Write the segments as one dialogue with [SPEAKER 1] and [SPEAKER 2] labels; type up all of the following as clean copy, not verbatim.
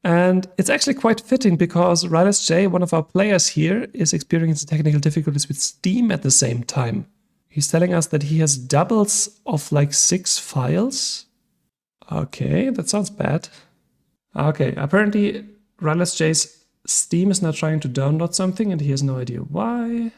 [SPEAKER 1] And it's actually quite fitting because rylessj, one of our players here, is experiencing technical difficulties with Steam at the same time. He's telling us that he has doubles of like 6 files. Okay, that sounds bad. Okay, apparently rylessj's Steam is now trying to download something and he has no idea why.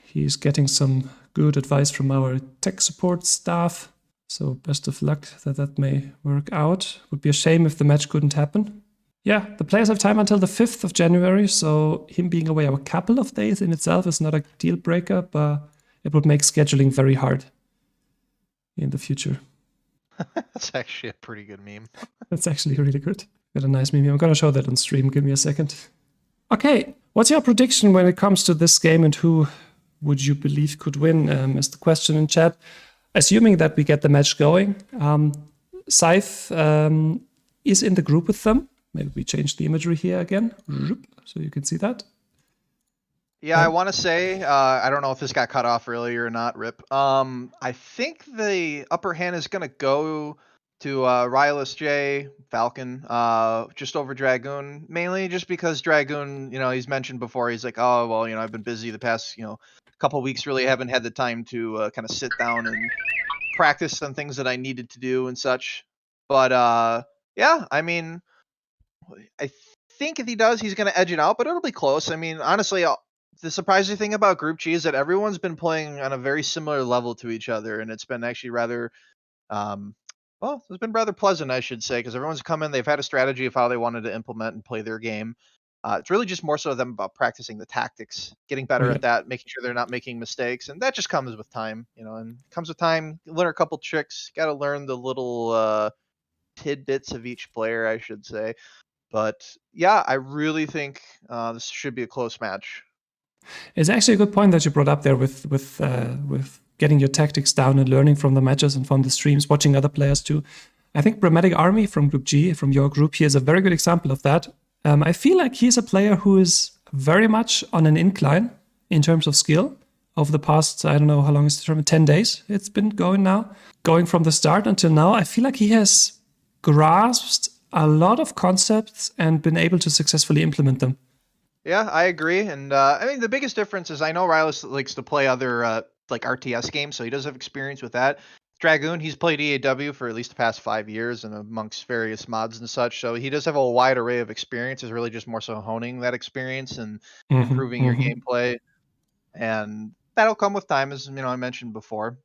[SPEAKER 1] He's getting some good advice from our tech support staff. So best of luck that may work out. Would be a shame if the match couldn't happen. Yeah, the players have time until the 5th of January, so him being away a couple of days in itself is not a deal breaker, but it would make scheduling very hard in the future.
[SPEAKER 2] That's actually a pretty good meme.
[SPEAKER 1] That's actually really good. Got a nice meme. I'm gonna show that on stream. Give me a second. Okay, what's your prediction when it comes to this game and who would you believe could win? Is the question in chat. Assuming that we get the match going, Scythe is in the group with them. Maybe we change the imagery here again, so you can see that.
[SPEAKER 2] Yeah, I want to say, I don't know if this got cut off earlier or not, Rip. I think the upper hand is going to go to rylessj, Falcon, just over Dragoon, mainly just because Dragoon, he's mentioned before, he's like, oh, well, I've been busy the past, couple weeks, really haven't had the time to kind of sit down and practice on things that I needed to do and such. But yeah, I mean, I think if he does, he's going to edge it out, but it'll be close. I mean, honestly, the surprising thing about Group G is that everyone's been playing on a very similar level to each other, and it's been actually rather, well, it's been rather pleasant, I should say, because everyone's come in, they've had a strategy of how they wanted to implement and play their game. It's really just more so them about practicing the tactics, getting better at that, making sure they're not making mistakes, and that just comes with time, and it comes with time. You learn a couple tricks, got to learn the little tidbits of each player, I should say. But yeah, I really think this should be a close match.
[SPEAKER 1] It's actually a good point that you brought up there with getting your tactics down and learning from the matches and from the streams, watching other players too. I think Bramatic Army from Group G, from your group here, is a very good example of that. I feel like he's a player who is very much on an incline in terms of skill over the past, I don't know how long is the term, 10 days it's been going now. Going from the start until now, I feel like he has grasped a lot of concepts and been able to successfully implement them.
[SPEAKER 2] Yeah, I agree. And I mean, the biggest difference is I know Ryless likes to play other like RTS games, so he does have experience with that. Dragoon, he's played EAW for at least the past 5 years and amongst various mods and such, so he does have a wide array of experience. It's really just more so honing that experience and improving your gameplay, and that'll come with time, as I mentioned before.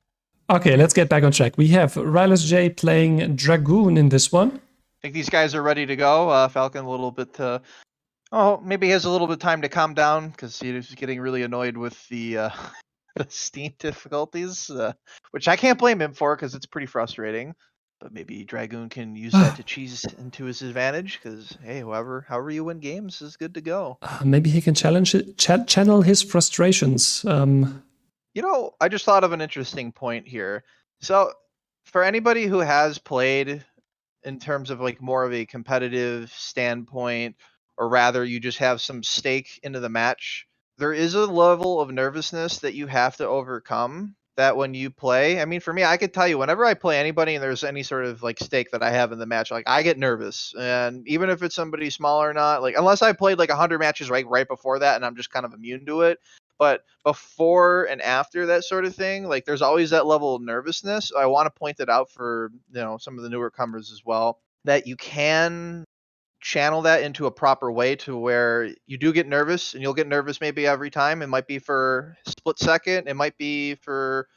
[SPEAKER 1] Okay, let's get back on track. We have rylessj playing Dragoon in this one.
[SPEAKER 2] I think these guys are ready to go. Falcon a little bit. Maybe he has a little bit of time to calm down because he's getting really annoyed with the the Steam difficulties, which I can't blame him for because it's pretty frustrating. But maybe Dragoon can use that to cheese into his advantage because, hey, however you win games is good to go.
[SPEAKER 1] Maybe he can channel his frustrations.
[SPEAKER 2] I just thought of an interesting point here. So for anybody who has played in terms of like more of a competitive standpoint, or rather you just have some stake into the match, there is a level of nervousness that you have to overcome that when you play. I mean, for me, I could tell you whenever I play anybody and there's any sort of like stake that I have in the match, like I get nervous. And even if it's somebody small or not, like unless I played like 100 matches right before that and I'm just kind of immune to it. But before and after that sort of thing, like there's always that level of nervousness. I want to point it out for, some of the newer comers as well, that you can channel that into a proper way to where you do get nervous, and you'll get nervous maybe every time. It might be for a split second, it might be for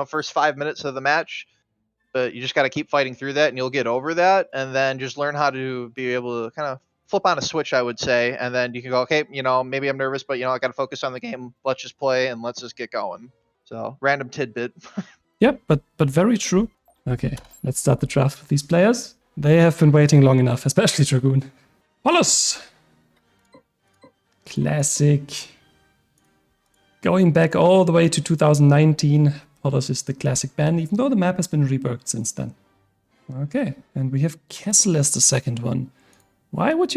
[SPEAKER 2] first 5 minutes of the match, but you just got to keep fighting through that and you'll get over that, and then just learn how to be able to kind of flip on a switch, I would say, and then you can go, okay, maybe I'm nervous, but I got to focus on the game, let's just play and let's just get going. So random tidbit.
[SPEAKER 1] Yeah, but very true. Okay, let's start the draft with these players. They have been waiting long enough, especially Dragoon. Hollis! Classic. Going back all the way to 2019, Hollis is the classic band, even though the map has been reworked since then. Okay, and we have Kessel as the second one. Why would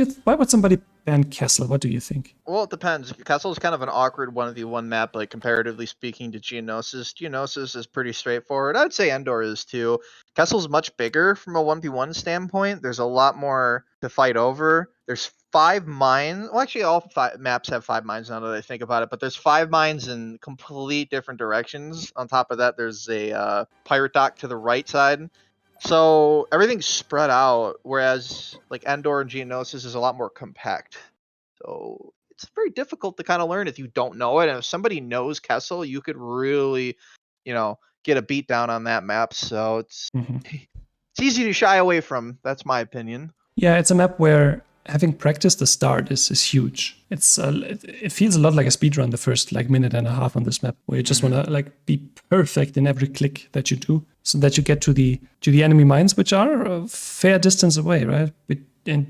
[SPEAKER 1] somebody ban Kessel? What do you think?
[SPEAKER 2] Well, it depends. Kessel is kind of an awkward 1v1 map, like comparatively speaking to Geonosis. Geonosis is pretty straightforward. I'd say Endor is too. Kessel's much bigger from a 1v1 standpoint. There's a lot more to fight over. There's 5 mines. Well, actually, all 5 maps have 5 mines now that I think about it. But there's 5 mines in complete different directions. On top of that, there's a pirate dock to the right side. So everything's spread out, whereas like Endor and Geonosis is a lot more compact. So it's very difficult to kind of learn if you don't know it. And if somebody knows Kessel, you could really, get a beat down on that map. So it's it's easy to shy away from. That's my opinion.
[SPEAKER 1] Yeah, it's a map where having practiced the start is huge. It feels a lot like a speedrun the first like minute and a half on this map, where you just want to like be perfect in every click that you do, so that you get to the enemy mines, which are a fair distance away, right?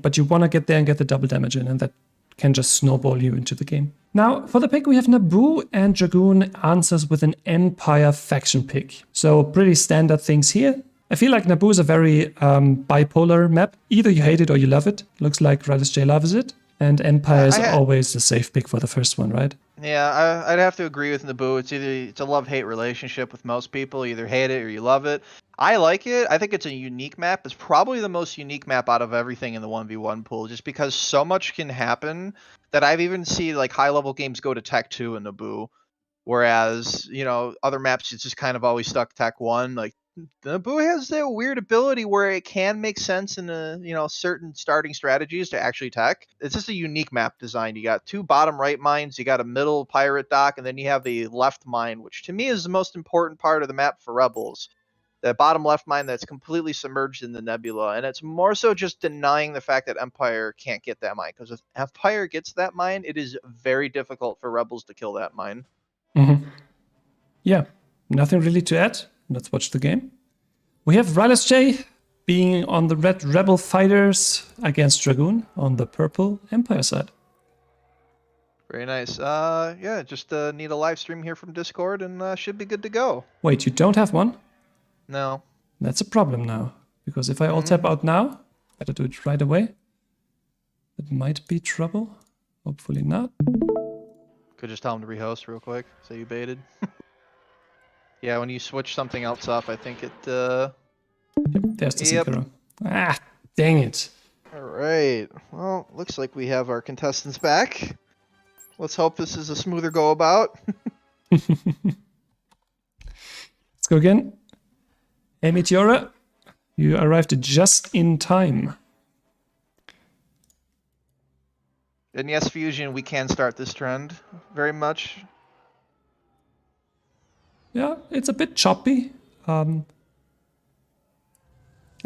[SPEAKER 1] But you want to get there and get the double damage in, and that can just snowball you into the game. Now, for the pick, we have Naboo, and Dragoon answers with an Empire faction pick. So pretty standard things here. I feel like Naboo is a very bipolar map. Either you hate it or you love it. Looks like rylessj loves it. And Empire is always the safe pick for the first one, right?
[SPEAKER 2] Yeah, I'd have to agree with Naboo. It's a love-hate relationship with most people. You either hate it or you love it. I like it. I think it's a unique map. It's probably the most unique map out of everything in the 1v1 pool, just because so much can happen that I've even seen like high-level games go to Tech 2 in Naboo. Whereas, other maps it's just kind of always stuck Tech 1. Like Naboo has that weird ability where it can make sense in certain starting strategies to actually tech. It's just a unique map design. You got 2 bottom right mines, you got a middle pirate dock, and then you have the left mine, which to me is the most important part of the map for Rebels. The bottom left mine that's completely submerged in the nebula, and it's more so just denying the fact that Empire can't get that mine, because if Empire gets that mine, it is very difficult for Rebels to kill that mine.
[SPEAKER 1] Yeah, nothing really to add. Let's watch the game. We have rylessj being on the red Rebel fighters against Dragoon on the purple Empire side.
[SPEAKER 2] Very nice. Yeah, just need a live stream here from Discord and should be good to go.
[SPEAKER 1] Wait, you don't have one?
[SPEAKER 2] No.
[SPEAKER 1] That's a problem now, because if I alt tab out now, better do it right away. It might be trouble. Hopefully not.
[SPEAKER 2] Could just tell him to rehost real quick. Say you baited. Yeah, when you switch something else off, I think it.
[SPEAKER 1] Yep, there's the synchro. Ah, dang it.
[SPEAKER 2] All right. Well, looks like we have our contestants back. Let's hope this is a smoother go about.
[SPEAKER 1] Let's go again. Hey, Meteora, you arrived just in time.
[SPEAKER 2] And yes, Fusion, we can start this trend very much.
[SPEAKER 1] Yeah, it's a bit choppy. I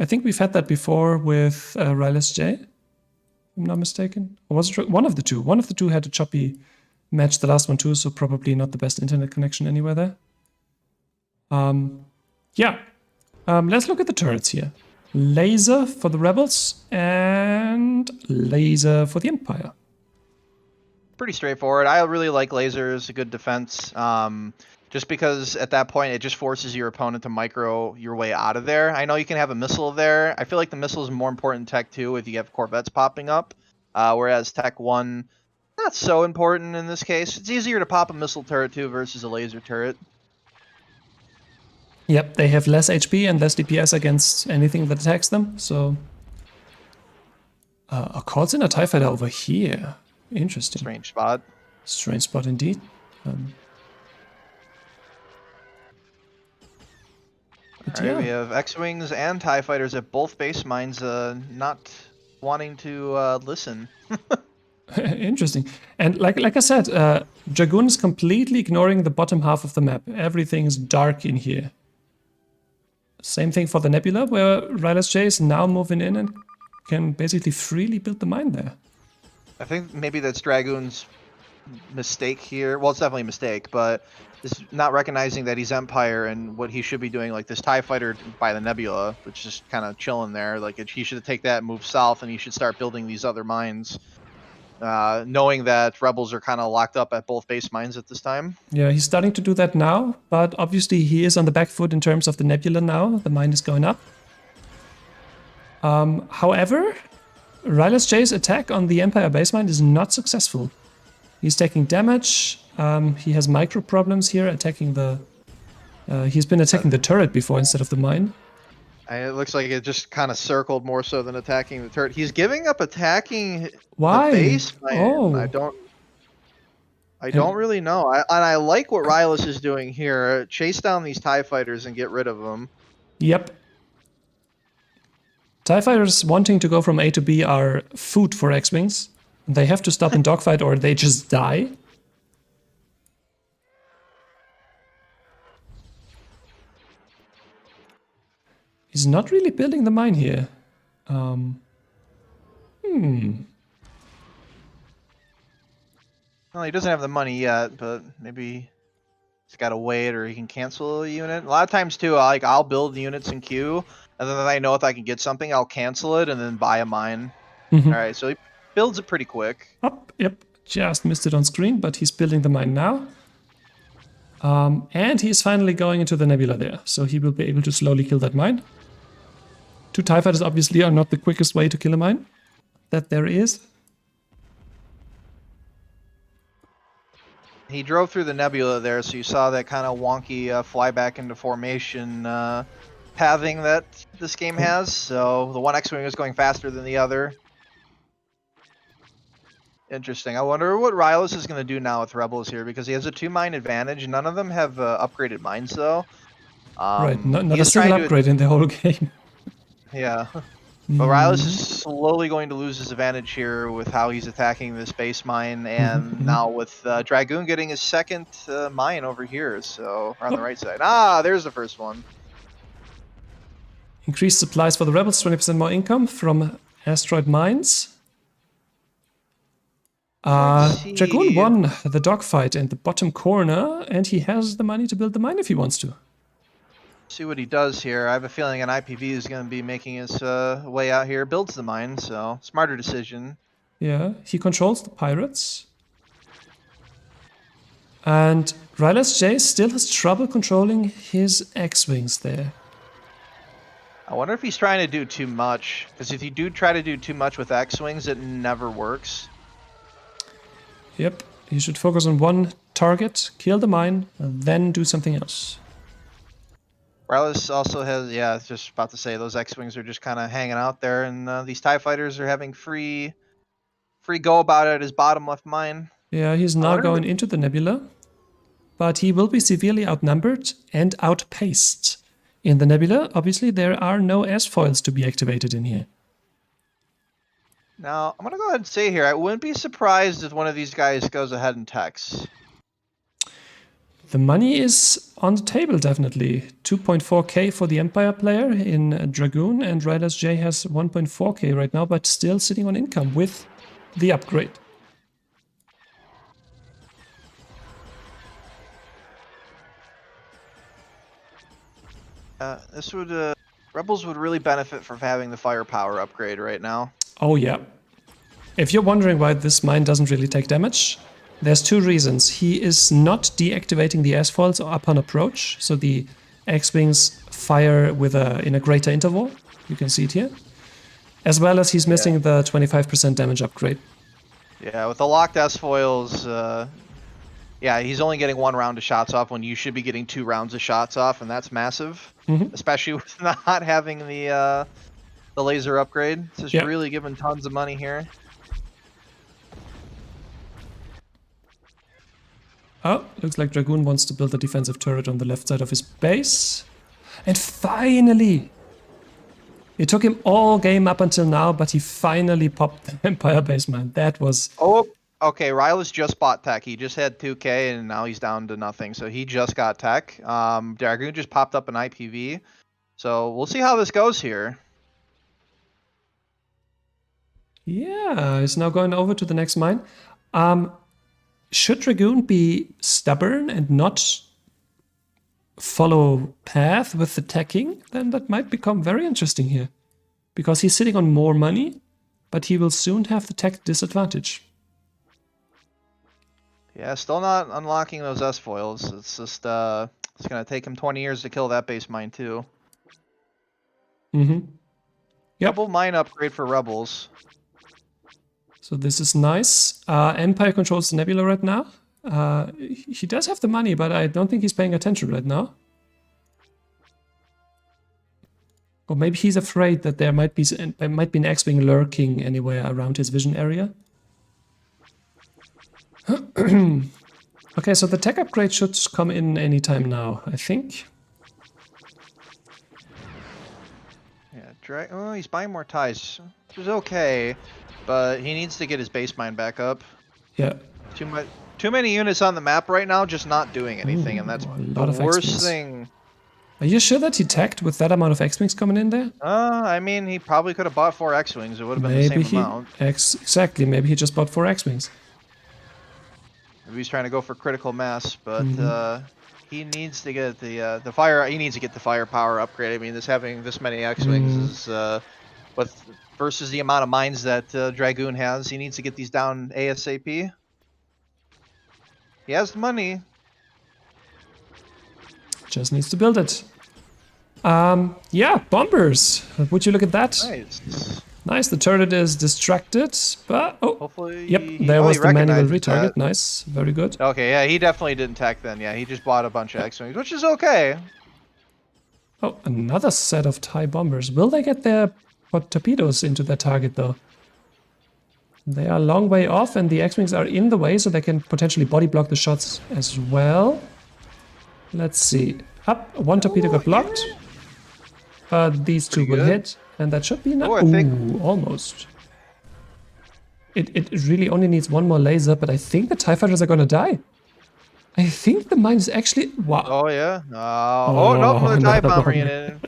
[SPEAKER 1] think we've had that before with rylessj, if I'm not mistaken. Or was it one of the two? One of the two had a choppy match, the last one too, so probably not the best internet connection anywhere there. Yeah. Let's look at the turrets here. Laser for the Rebels and laser for the Empire.
[SPEAKER 2] Pretty straightforward. I really like lasers, a good defense. Just because at that point it just forces your opponent to micro your way out of there. I know you can have a missile there. I feel like the missile is more important in Tech 2 if you have Corvettes popping up. Whereas Tech 1, not so important in this case. It's easier to pop a missile turret too versus a laser turret.
[SPEAKER 1] Yep, they have less HP and less DPS against anything that attacks them, so... calls in a TIE fighter over here. Interesting.
[SPEAKER 2] Strange spot.
[SPEAKER 1] Strange spot indeed.
[SPEAKER 2] Alright, yeah. We have X-Wings and TIE fighters at both base mines not wanting to listen.
[SPEAKER 1] Interesting. And like I said, Dragoon is completely ignoring the bottom half of the map. Everything's dark in here. Same thing for the Nebula, where rylessj is now moving in and can basically freely build the mine there.
[SPEAKER 2] I think maybe that's Dragoon's mistake here. Well, it's definitely a mistake, but is not recognizing that he's Empire and what he should be doing. Like this TIE fighter by the Nebula, which is kind of chilling there. Like he should take that and move south, and he should start building these other mines. Knowing that Rebels are kind of locked up at both base mines at this time.
[SPEAKER 1] Yeah, he's starting to do that now, but obviously he is on the back foot in terms of the Nebula now. The mine is going up. However, rylessj's attack on the Empire base mine is not successful. He's taking damage. He has micro problems here attacking the... he's been attacking the turret before instead of the mine.
[SPEAKER 2] It looks like it just kind of circled more so than attacking the turret. He's giving up attacking the
[SPEAKER 1] Why?
[SPEAKER 2] base man. I
[SPEAKER 1] Oh.
[SPEAKER 2] don't
[SPEAKER 1] And
[SPEAKER 2] really know. I like what rylessj is doing here. Chase down these TIE fighters and get rid of them.
[SPEAKER 1] yep. TIE fighters wanting to go from A to B are food for X-Wings. They have to stop in dogfight or they just die. He's not really building the mine here.
[SPEAKER 2] Well, he doesn't have the money yet, but maybe he's got to wait or he can cancel a unit. A lot of times too, I'll build units in queue, and then I know if I can get something, I'll cancel it and then buy a mine. All right, so he builds it pretty quick.
[SPEAKER 1] Up, yep. Just missed it on screen, but he's building the mine now. And he's finally going into the nebula there, so he will be able to slowly kill that mine. 2 TIE fighters obviously are not the quickest way to kill a mine that there is.
[SPEAKER 2] He drove through the nebula there, so you saw that kind of wonky fly back into formation pathing that this game has. So the one X-Wing is going faster than the other. Interesting. I wonder what rylessj is going to do now with Rebels here, because he has a 2-mine advantage. None of them have upgraded mines, though.
[SPEAKER 1] Right, not
[SPEAKER 2] he
[SPEAKER 1] a
[SPEAKER 2] is
[SPEAKER 1] single
[SPEAKER 2] trying to-
[SPEAKER 1] upgrade in the whole game.
[SPEAKER 2] Yeah. But rylessj is slowly going to lose his advantage here with how he's attacking this base mine, and now with Dragoon getting his second mine over here, so on the right side. Ah, there's the first one.
[SPEAKER 1] Increased supplies for the rebels, 20% more income from asteroid mines. Dragoon won the dogfight in the bottom corner, and he has the money to build the mine if he wants to.
[SPEAKER 2] See what he does here. I have a feeling an IPV is going to be making his way out here. Builds the mine, so smarter decision.
[SPEAKER 1] Yeah, he controls the pirates. And rylessj still has trouble controlling his X-Wings there.
[SPEAKER 2] I wonder if he's trying to do too much, because if you do try to do too much with X-Wings, it never works.
[SPEAKER 1] Yep, you should focus on one target, kill the mine, and then do something else.
[SPEAKER 2] rylessj also has, yeah, I was just about to say, those X-Wings are just kind of hanging out there, and these TIE fighters are having free go about it at his bottom left mine.
[SPEAKER 1] Yeah, he's now going into the nebula, but he will be severely outnumbered and outpaced. In the nebula, obviously, there are no S-foils to be activated in here.
[SPEAKER 2] Now, I'm going to go ahead and say here, I wouldn't be surprised if one of these guys goes ahead and techs.
[SPEAKER 1] The money is on the table, definitely. 2.4k for the Empire player in Dragoon, and rylessj has 1.4k right now, but still sitting on income with the upgrade.
[SPEAKER 2] This would, Rebels would really benefit from having the firepower upgrade right now.
[SPEAKER 1] Oh yeah. If you're wondering why this mine doesn't really take damage, there's 2 reasons. He is not deactivating the S-foils upon approach, so the X-Wings fire with in a greater interval. You can see it here. As well as he's missing the 25% damage upgrade.
[SPEAKER 2] Yeah, with the locked S-foils, yeah, he's only getting 1 round of shots off when you should be getting 2 rounds of shots off, and that's massive. Especially with not having the laser upgrade. It's just really giving tons of money here.
[SPEAKER 1] Oh, looks like Dragoon wants to build a defensive turret on the left side of his base. And finally! It took him all game up until now, but he finally popped the Empire base, man. That was...
[SPEAKER 2] Oh, okay, rylessj just bought tech. He just had 2k, and now he's down to nothing. So he just got tech. Dragoon just popped up an IPV. So we'll see how this goes here.
[SPEAKER 1] Yeah, he's now going over to the next mine. Should Dragoon be stubborn and not follow path with the teching, then that might become very interesting here. Because he's sitting on more money, but he will soon have the tech disadvantage.
[SPEAKER 2] Yeah, still not unlocking those S-foils. It's just, it's going to take him 20 years to kill that base mine too.
[SPEAKER 1] Yep.
[SPEAKER 2] Double mine upgrade for Rebels.
[SPEAKER 1] So this is nice. Empire controls the nebula right now. He does have the money, but I don't think he's paying attention right now. Or maybe he's afraid that there might be an X-Wing lurking anywhere around his vision area. Okay, so the tech upgrade should come in anytime now, I think.
[SPEAKER 2] Yeah, oh, he's buying more ties, which is okay, but he needs to get his base mine back up.
[SPEAKER 1] Yeah.
[SPEAKER 2] Too many units on the map right now, just not doing anything, and that's the worst thing.
[SPEAKER 1] Are you sure that he tagged with that amount of X-Wings coming in there?
[SPEAKER 2] I mean, he probably could have bought 4 X-Wings. It would have been the same amount.
[SPEAKER 1] Exactly, maybe he just bought 4 X-Wings.
[SPEAKER 2] Maybe he's trying to go for critical mass, but he needs to get the fire. He needs to get the firepower upgrade. I mean, having this many X-Wings is versus the amount of mines that Dragoon has. He needs to get these down ASAP. He has the money.
[SPEAKER 1] Just needs to build it. Yeah, bombers. Would you look at that?
[SPEAKER 2] Nice.
[SPEAKER 1] Nice. The turret is distracted, but
[SPEAKER 2] hopefully.
[SPEAKER 1] Yep, there was the manual retarget. That. Nice, very good.
[SPEAKER 2] Okay, yeah, he definitely didn't tack then. Yeah, he just bought a bunch of X-Wings, which is okay.
[SPEAKER 1] Oh, another set of TIE bombers. Will they get their torpedoes into their target though? They are a long way off, and the X-Wings are in the way, so they can potentially body block the shots as well. Let's see. Up, one torpedo got blocked. These two will hit, and that should be enough. Ooh, almost. It really only needs one more laser, but I think the TIE fighters are gonna die. I think the mine is actually... Wow.
[SPEAKER 2] Oh, yeah. No, another TIE bomber in.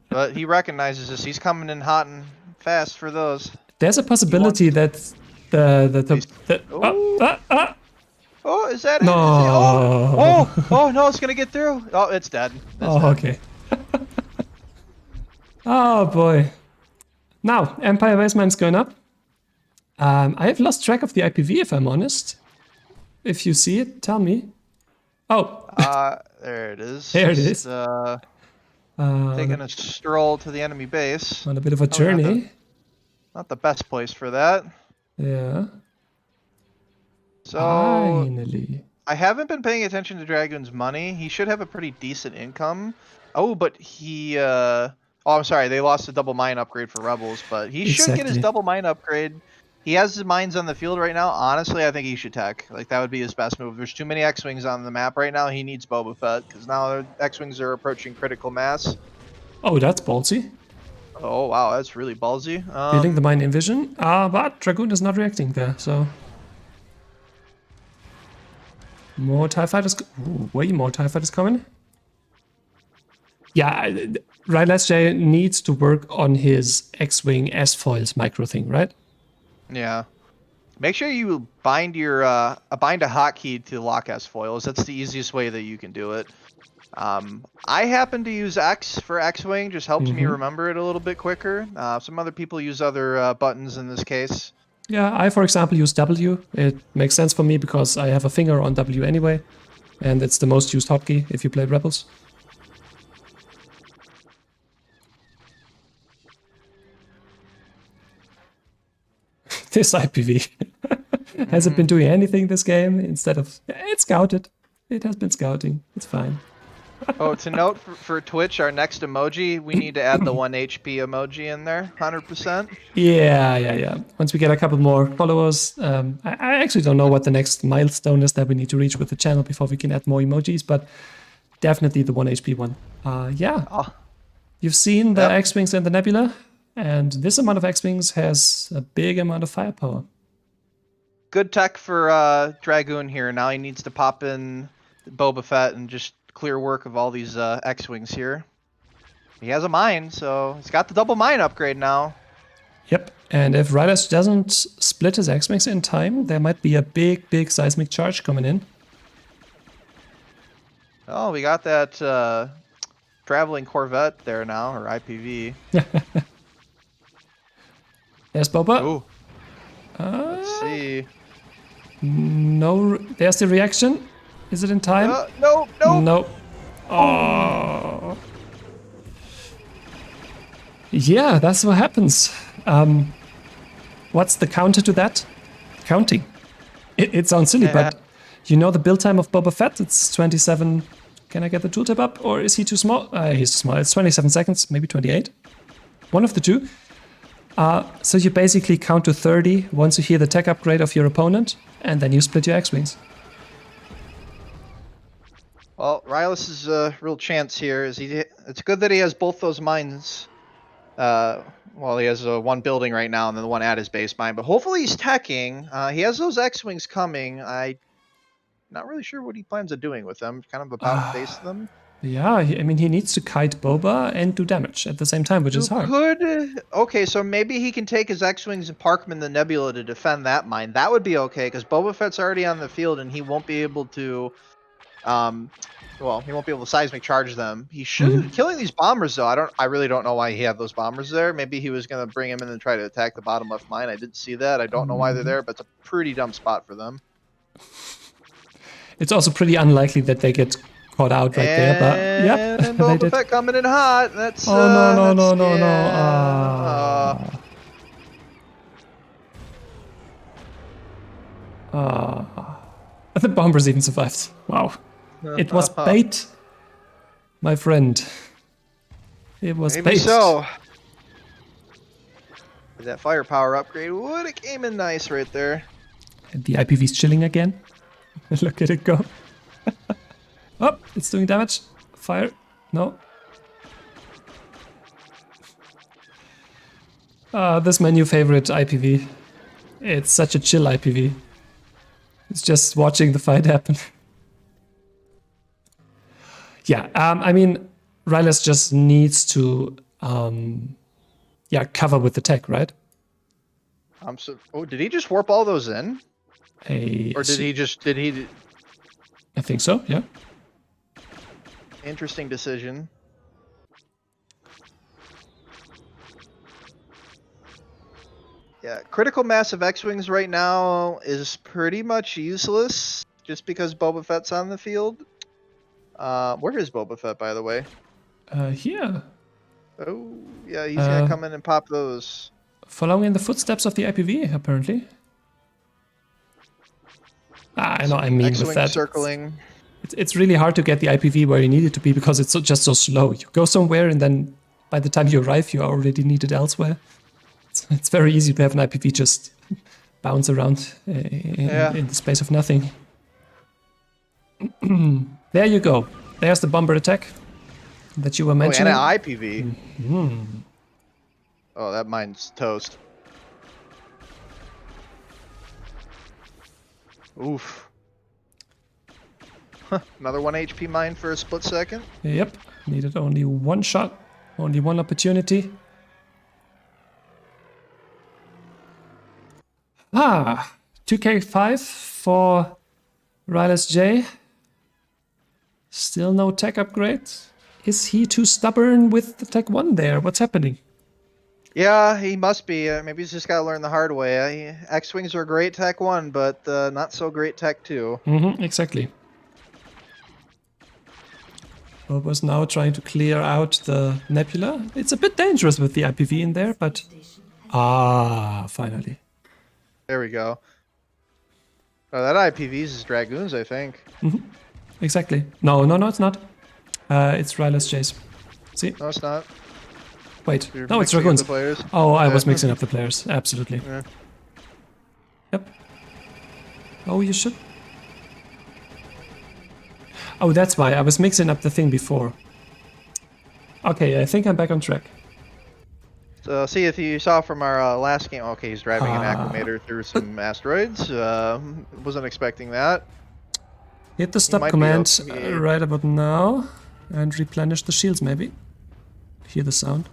[SPEAKER 2] But he recognizes this. He's coming in hot and fast for those.
[SPEAKER 1] There's a possibility that
[SPEAKER 2] Oh, is that
[SPEAKER 1] no.
[SPEAKER 2] it? Oh, no, it's gonna get through. Oh, it's dead.
[SPEAKER 1] Dead. Okay. Oh, boy. Now, Empire base mine's going up. I have lost track of the IPV, if I'm honest. If you see it, tell me. Oh.
[SPEAKER 2] There it is.
[SPEAKER 1] There it is.
[SPEAKER 2] Taking a stroll to the enemy base.
[SPEAKER 1] On a bit of a journey.
[SPEAKER 2] Not the best place for that.
[SPEAKER 1] Yeah.
[SPEAKER 2] So,
[SPEAKER 1] finally.
[SPEAKER 2] I haven't been paying attention to Dragoon's money. He should have a pretty decent income. Oh, but he... oh, I'm sorry. They lost a double mine upgrade for Rebels, but he should get his double mine upgrade. He has his mines on the field right now. Honestly, I think he should tech. Like, that would be his best move. There's too many X-Wings on the map right now. He needs Boba Fett, because now X-Wings are approaching critical mass.
[SPEAKER 1] Oh, that's ballsy.
[SPEAKER 2] Oh, wow. That's really ballsy.
[SPEAKER 1] Building the mine in vision. But Dragoon is not reacting there, so... More TIE fighters. Ooh, way more TIE fighters coming. Yeah, rylessj needs to work on his X-Wing S-foils micro thing, right?
[SPEAKER 2] Yeah. Make sure you bind your bind a hotkey to lock S-foils. That's the easiest way that you can do it. I happen to use X for X-Wing. Just helps me remember it a little bit quicker. Some other people use other buttons in this case.
[SPEAKER 1] Yeah, I, for example, use W. It makes sense for me because I have a finger on W anyway. And it's the most used hotkey if you play Rebels. This IPV. Has it been doing anything this game? Instead of... It's scouted. It has been scouting. It's fine.
[SPEAKER 2] Oh, to note for Twitch, our next emoji, we need to add the 1 HP emoji in there, 100%.
[SPEAKER 1] Yeah. Once we get a couple more followers, I actually don't know what the next milestone is that we need to reach with the channel before we can add more emojis, but definitely the 1 HP one. Yeah. Oh. You've seen the X-Wings and the Nebula, and this amount of X-Wings has a big amount of firepower.
[SPEAKER 2] Good tech for Dragoon here. Now he needs to pop in Boba Fett and just clear work of all these X-Wings here. He has a mine, so he's got the double mine upgrade now.
[SPEAKER 1] Yep, and if rylessj doesn't split his X-Wings in time, there might be a big seismic charge coming in.
[SPEAKER 2] Oh, we got that traveling Corvette there now, or IPV.
[SPEAKER 1] There's Boba.
[SPEAKER 2] Ooh. Let's see.
[SPEAKER 1] No, there's the reaction. Is it in time?
[SPEAKER 2] No.
[SPEAKER 1] Oh. Yeah, that's what happens. What's the counter to that? Counting. It sounds silly, but you know the build time of Boba Fett? It's 27... Can I get the tooltip up? Or is he too small? He's too small. It's 27 seconds, maybe 28. one of the two. So you basically count to 30 once you hear the tech upgrade of your opponent, and then you split your X-Wings.
[SPEAKER 2] Well, Ryless's real chance here is it's good that he has both those mines. Well, he has one building right now and then the one at his base mine, but hopefully he's teching. He has those X-Wings coming. I'm not really sure what he plans on doing with them. Kind of about face them.
[SPEAKER 1] Yeah, I mean, he needs to kite Boba and do damage at the same time, which is hard.
[SPEAKER 2] Okay, so maybe he can take his X-Wings and park them in the Nebula to defend that mine. That would be okay, because Boba Fett's already on the field and he won't be able to, well, he won't be able to seismic charge them. He should killing these bombers though. I really don't know why he had those bombers there. Maybe he was gonna bring them in and try to attack the bottom left mine. I didn't see that. I don't know why they're there, but it's a pretty dumb spot for them.
[SPEAKER 1] It's also pretty unlikely that they get caught out right there, but yeah,
[SPEAKER 2] and Boba Fett coming in hot. That's
[SPEAKER 1] no. The bombers even survived. Wow. It was bait, my friend. It was
[SPEAKER 2] Maybe
[SPEAKER 1] bait.
[SPEAKER 2] So. That firepower upgrade would have came in nice right there.
[SPEAKER 1] And the IPV's chilling again. Look at it go. Oh, it's doing damage. Fire. No. This is my new favorite IPV. It's such a chill IPV. It's just watching the fight happen. Yeah, I mean, rylessj just needs to, cover with the tech, right?
[SPEAKER 2] Oh, did he just warp all those in?
[SPEAKER 1] Or
[SPEAKER 2] did he?
[SPEAKER 1] I think so, yeah.
[SPEAKER 2] Interesting decision. Yeah, critical mass of X-Wings right now is pretty much useless just because Boba Fett's on the field. Where is Boba Fett, by the way?
[SPEAKER 1] Here.
[SPEAKER 2] Oh, yeah, he's gonna come in and pop those.
[SPEAKER 1] Following in the footsteps of the IPV, apparently. I know, I mean with that.
[SPEAKER 2] Circling.
[SPEAKER 1] It's really hard to get the IPV where you need it to be because it's just so slow. You go somewhere and then by the time you arrive, you already need it elsewhere. It's very easy to have an IPV just bounce around in the space of nothing. There you go. There's the bomber attack that you were mentioning.
[SPEAKER 2] Oh, and an IPV. Oh, that mine's toast. Oof. Another 1 HP mine for a split second.
[SPEAKER 1] Yep. Needed only one shot. Only one opportunity. 2k5 for rylessj. Still no tech upgrade. Is he too stubborn with the tech 1 there? What's happening?
[SPEAKER 2] Yeah, he must be. Maybe he's just got to learn the hard way. X-Wings are great tech 1, but not so great tech 2.
[SPEAKER 1] Exactly. Boba's now trying to clear out the nebula. It's a bit dangerous with the IPV in there, but... finally.
[SPEAKER 2] There we go. Oh, that IPV's is Dragoons, I think.
[SPEAKER 1] Exactly. No, it's not. It's rylessj's. See?
[SPEAKER 2] No, it's not.
[SPEAKER 1] Wait. No, it's Dragoons. Oh, I was mixing up the players. Absolutely.
[SPEAKER 2] Yeah.
[SPEAKER 1] Yep. Oh, you should... Oh, that's why. I was mixing up the thing before. Okay, I think I'm back on track.
[SPEAKER 2] So, see, if you saw from our last game... Okay, he's driving an acclimator through some asteroids. Wasn't expecting that.
[SPEAKER 1] Hit the stop command right about now. And replenish the shields, maybe. Hear the sound.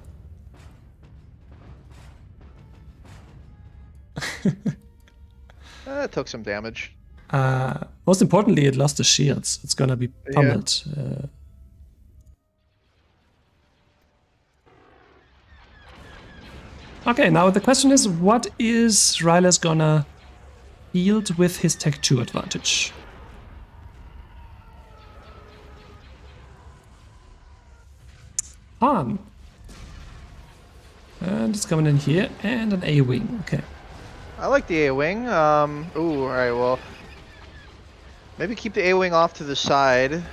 [SPEAKER 2] It took some damage.
[SPEAKER 1] Most importantly, it lost the shields. It's gonna be pummeled. Yeah. Okay, now the question is, what is rylessj gonna field with his Tech 2 advantage? Han. And it's coming in here, and an A-Wing, okay.
[SPEAKER 2] I like the A-Wing. Ooh, alright, well... Maybe keep the A-Wing off to the side.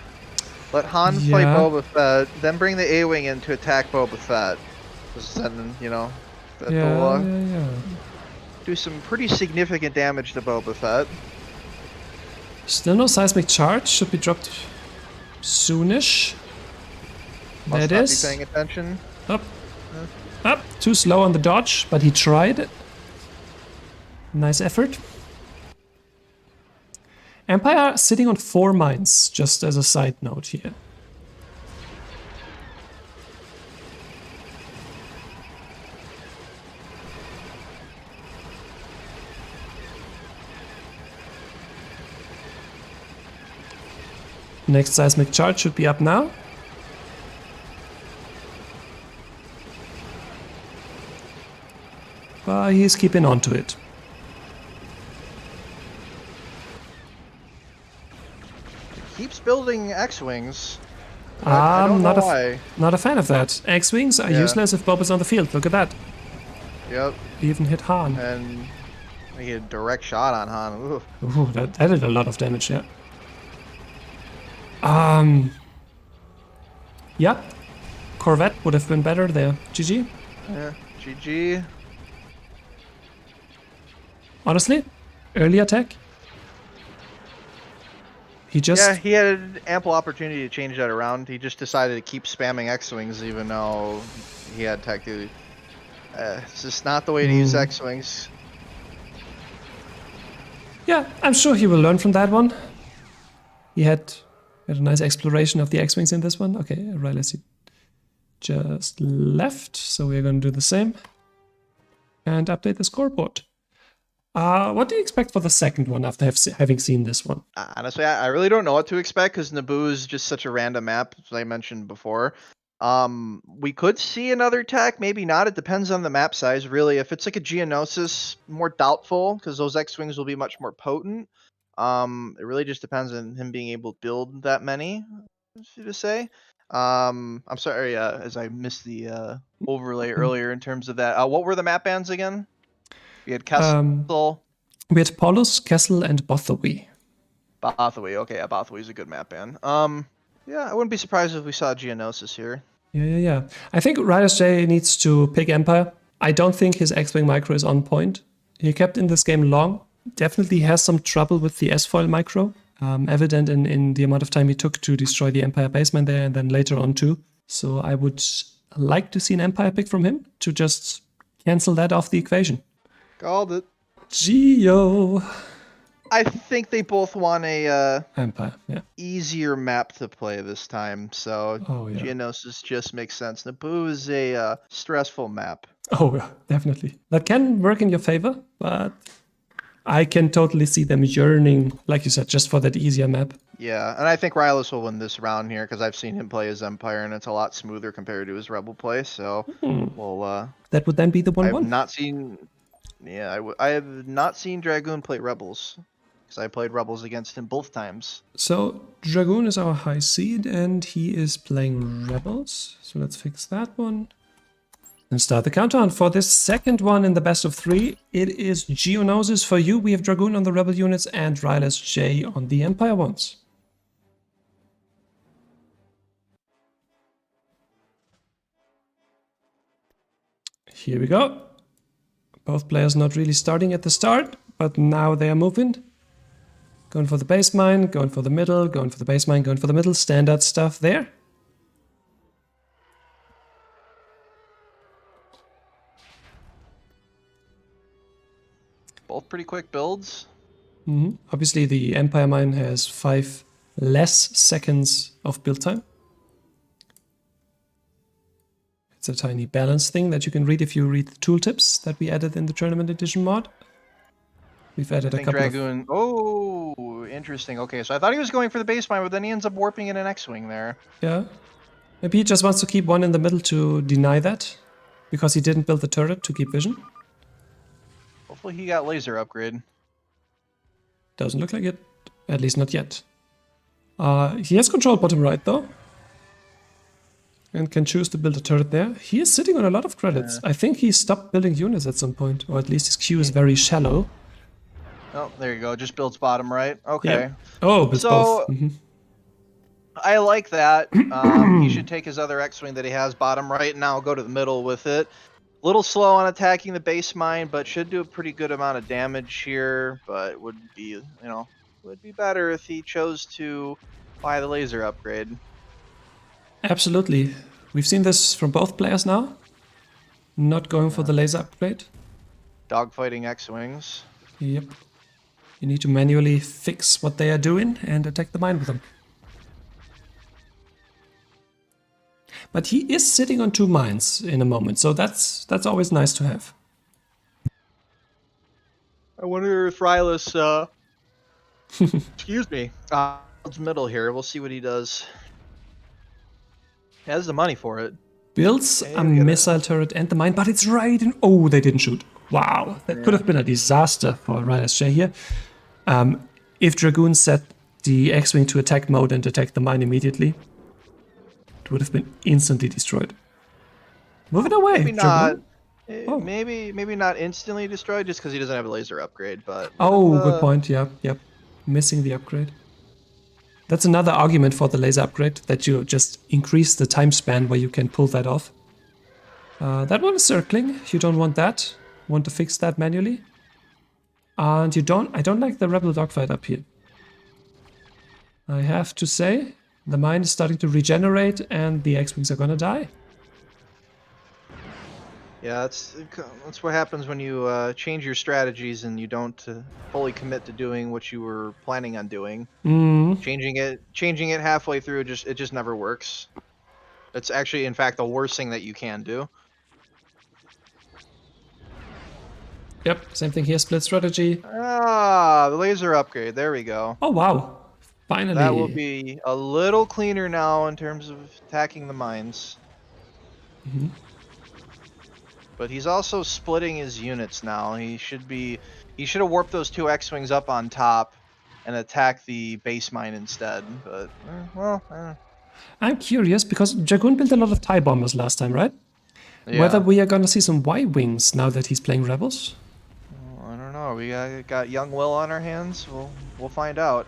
[SPEAKER 2] Let Han fight Boba Fett, then bring the A-Wing in to attack Boba Fett. Then, you know, that'll
[SPEAKER 1] Yeah.
[SPEAKER 2] do some pretty significant damage to Boba Fett.
[SPEAKER 1] Still no seismic charge. Should be dropped soonish. There
[SPEAKER 2] Must
[SPEAKER 1] it
[SPEAKER 2] not
[SPEAKER 1] is.
[SPEAKER 2] be paying attention.
[SPEAKER 1] Up. Up. Too slow on the dodge, but he tried. Nice effort. Empire sitting on 4 mines, just as a side note here. Next seismic charge should be up now. But he's keeping on to it.
[SPEAKER 2] Keeps building X-Wings. I don't know why.
[SPEAKER 1] Not a fan of that. X-Wings are useless if Bob is on the field. Look at that.
[SPEAKER 2] Yep.
[SPEAKER 1] He even hit Han.
[SPEAKER 2] And he had a direct shot on Han. Ooh.
[SPEAKER 1] Ooh, that did a lot of damage, yeah. Yeah. Corvette would have been better there. GG.
[SPEAKER 2] Yeah, GG.
[SPEAKER 1] Honestly, early attack.
[SPEAKER 2] Yeah, he had ample opportunity to change that around. He just decided to keep spamming X-Wings even though he had tech to... it's just not the way to use X-Wings.
[SPEAKER 1] Yeah, I'm sure he will learn from that one. He had a nice exploration of the X-Wings in this one. Okay, rylessj just left, so we're going to do the same. And update the scoreboard. What do you expect for the second one after having seen this one?
[SPEAKER 2] Honestly, I really don't know what to expect because Naboo is just such a random map, as I mentioned before. We could see another tech, maybe not. It depends on the map size, really. If it's like a Geonosis, more doubtful because those X-Wings will be much more potent. It really just depends on him being able to build that many, to say. I'm sorry, as I missed the overlay earlier in terms of that. What were the map bans again? We had Kessel.
[SPEAKER 1] We had Paulus, Kessel, and Bothawy.
[SPEAKER 2] Bothawy, okay, yeah, Bothawy is a good map ban. Yeah, I wouldn't be surprised if we saw Geonosis here.
[SPEAKER 1] Yeah. I think rylessj needs to pick Empire. I don't think his X-Wing micro is on point. He kept in this game long. Definitely has some trouble with the S-foil micro. Evident in the amount of time he took to destroy the Empire baseman there and then later on too. So I would like to see an Empire pick from him to just cancel that off the equation.
[SPEAKER 2] Called it.
[SPEAKER 1] Geo.
[SPEAKER 2] I think they both want a
[SPEAKER 1] Empire, yeah.
[SPEAKER 2] easier map to play this time, so Geonosis just makes sense. Naboo is a stressful map.
[SPEAKER 1] Oh, yeah, definitely. That can work in your favor, but I can totally see them yearning, like you said, just for that easier map.
[SPEAKER 2] Yeah, and I think rylessj will win this round here because I've seen him play his Empire, and it's a lot smoother compared to his Rebel play, so we'll...
[SPEAKER 1] that would then be the 1-1.
[SPEAKER 2] I have not seen... Yeah, I have not seen Dragoon play Rebels, because I played Rebels against him both times.
[SPEAKER 1] So, Dragoon is our high seed, and he is playing Rebels. So let's fix that one. And start the countdown for this second one in the best of 3. It is Geonosis for you. We have Dragoon on the Rebel units and rylessj on the Empire ones. Here we go. Both players not really starting at the start, but now they are moving. Going for the base mine, going for the middle, going for the base mine, going for the middle. Standard stuff there.
[SPEAKER 2] Both pretty quick builds.
[SPEAKER 1] Obviously, the Empire mine has 5 less seconds of build time. It's a tiny balance thing that you can read if you read the tooltips that we added in the Tournament Edition mod. We've added a couple
[SPEAKER 2] Dragoon. Oh, interesting. Okay, so I thought he was going for the base mine, but then he ends up warping in an X-Wing there.
[SPEAKER 1] Yeah. Maybe he just wants to keep one in the middle to deny that, because he didn't build the turret to keep vision.
[SPEAKER 2] Hopefully he got laser upgrade.
[SPEAKER 1] Doesn't look like it. At least not yet. He has control bottom right though. And can choose to build a turret there. He is sitting on a lot of credits. I think he stopped building units at some point. Or at least his queue is very shallow.
[SPEAKER 2] Oh, there you go. Just builds bottom right. Okay.
[SPEAKER 1] Yeah. Oh, but both.
[SPEAKER 2] I like that. He should take his other X-Wing that he has bottom right now, go to the middle with it. Little slow on attacking the base mine, but should do a pretty good amount of damage here. But would be, would be better if he chose to buy the laser upgrade.
[SPEAKER 1] Absolutely. We've seen this from both players now. Not going for the laser upgrade.
[SPEAKER 2] Dogfighting X-Wings.
[SPEAKER 1] Yep. You need to manually fix what they are doing and attack the mine with them. But he is sitting on 2 mines in a moment, so that's always nice to have.
[SPEAKER 2] I wonder if Ryless, excuse me, middle here. We'll see what he does. He has the money for it.
[SPEAKER 1] Builds a missile turret and the mine, but it's right in... Oh, they didn't shoot. Wow, that could have been a disaster for rylessj here. If Dragoon set the X-Wing to attack mode and attack the mine immediately, it would have been instantly destroyed. Move it away,
[SPEAKER 2] Maybe
[SPEAKER 1] Dragoon.
[SPEAKER 2] not.
[SPEAKER 1] Oh.
[SPEAKER 2] Maybe not instantly destroyed just because he doesn't have a laser upgrade. But
[SPEAKER 1] oh, good point. Yep. Missing the upgrade. That's another argument for the laser upgrade, that you just increase the time span where you can pull that off. That one is circling. You don't want that. Want to fix that manually. And you don't... I don't like the rebel dogfight up here. I have to say, the mine is starting to regenerate and the X-Wings are gonna die.
[SPEAKER 2] Yeah, that's what happens when you change your strategies and you don't fully commit to doing what you were planning on doing. Changing it halfway through, it just never works. It's actually, in fact, the worst thing that you can do.
[SPEAKER 1] Yep, same thing here, split strategy.
[SPEAKER 2] Ah, the laser upgrade. There we go.
[SPEAKER 1] Oh wow, finally.
[SPEAKER 2] That will be a little cleaner now in terms of attacking the mines. But he's also splitting his units now. He should have warped those 2 X-Wings up on top and attack the base mine instead. But,
[SPEAKER 1] I'm curious, because Dragoon built a lot of TIE bombers last time, right?
[SPEAKER 2] yeah.
[SPEAKER 1] Whether we are gonna see some Y-Wings now that he's playing Rebels?
[SPEAKER 2] I don't know. We got young Will on our hands. We'll find out.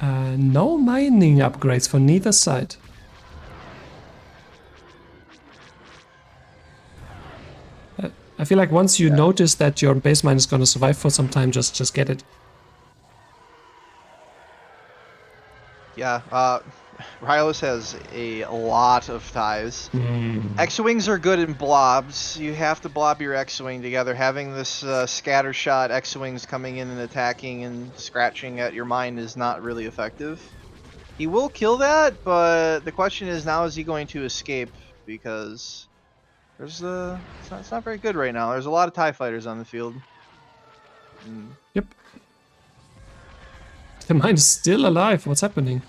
[SPEAKER 1] No mining upgrades for neither side. I feel like once you notice that your base mine is gonna survive for some time, just get it.
[SPEAKER 2] Yeah, Ryless has a lot of ties. X-Wings are good in blobs. You have to blob your X-Wing together. Having this scatter shot X-Wings coming in and attacking and scratching at your mine is not really effective. He will kill that, but the question is now, is he going to escape? Because it's not very good right now. There's a lot of TIE fighters on the field.
[SPEAKER 1] Yep. The mine is still alive. What's happening?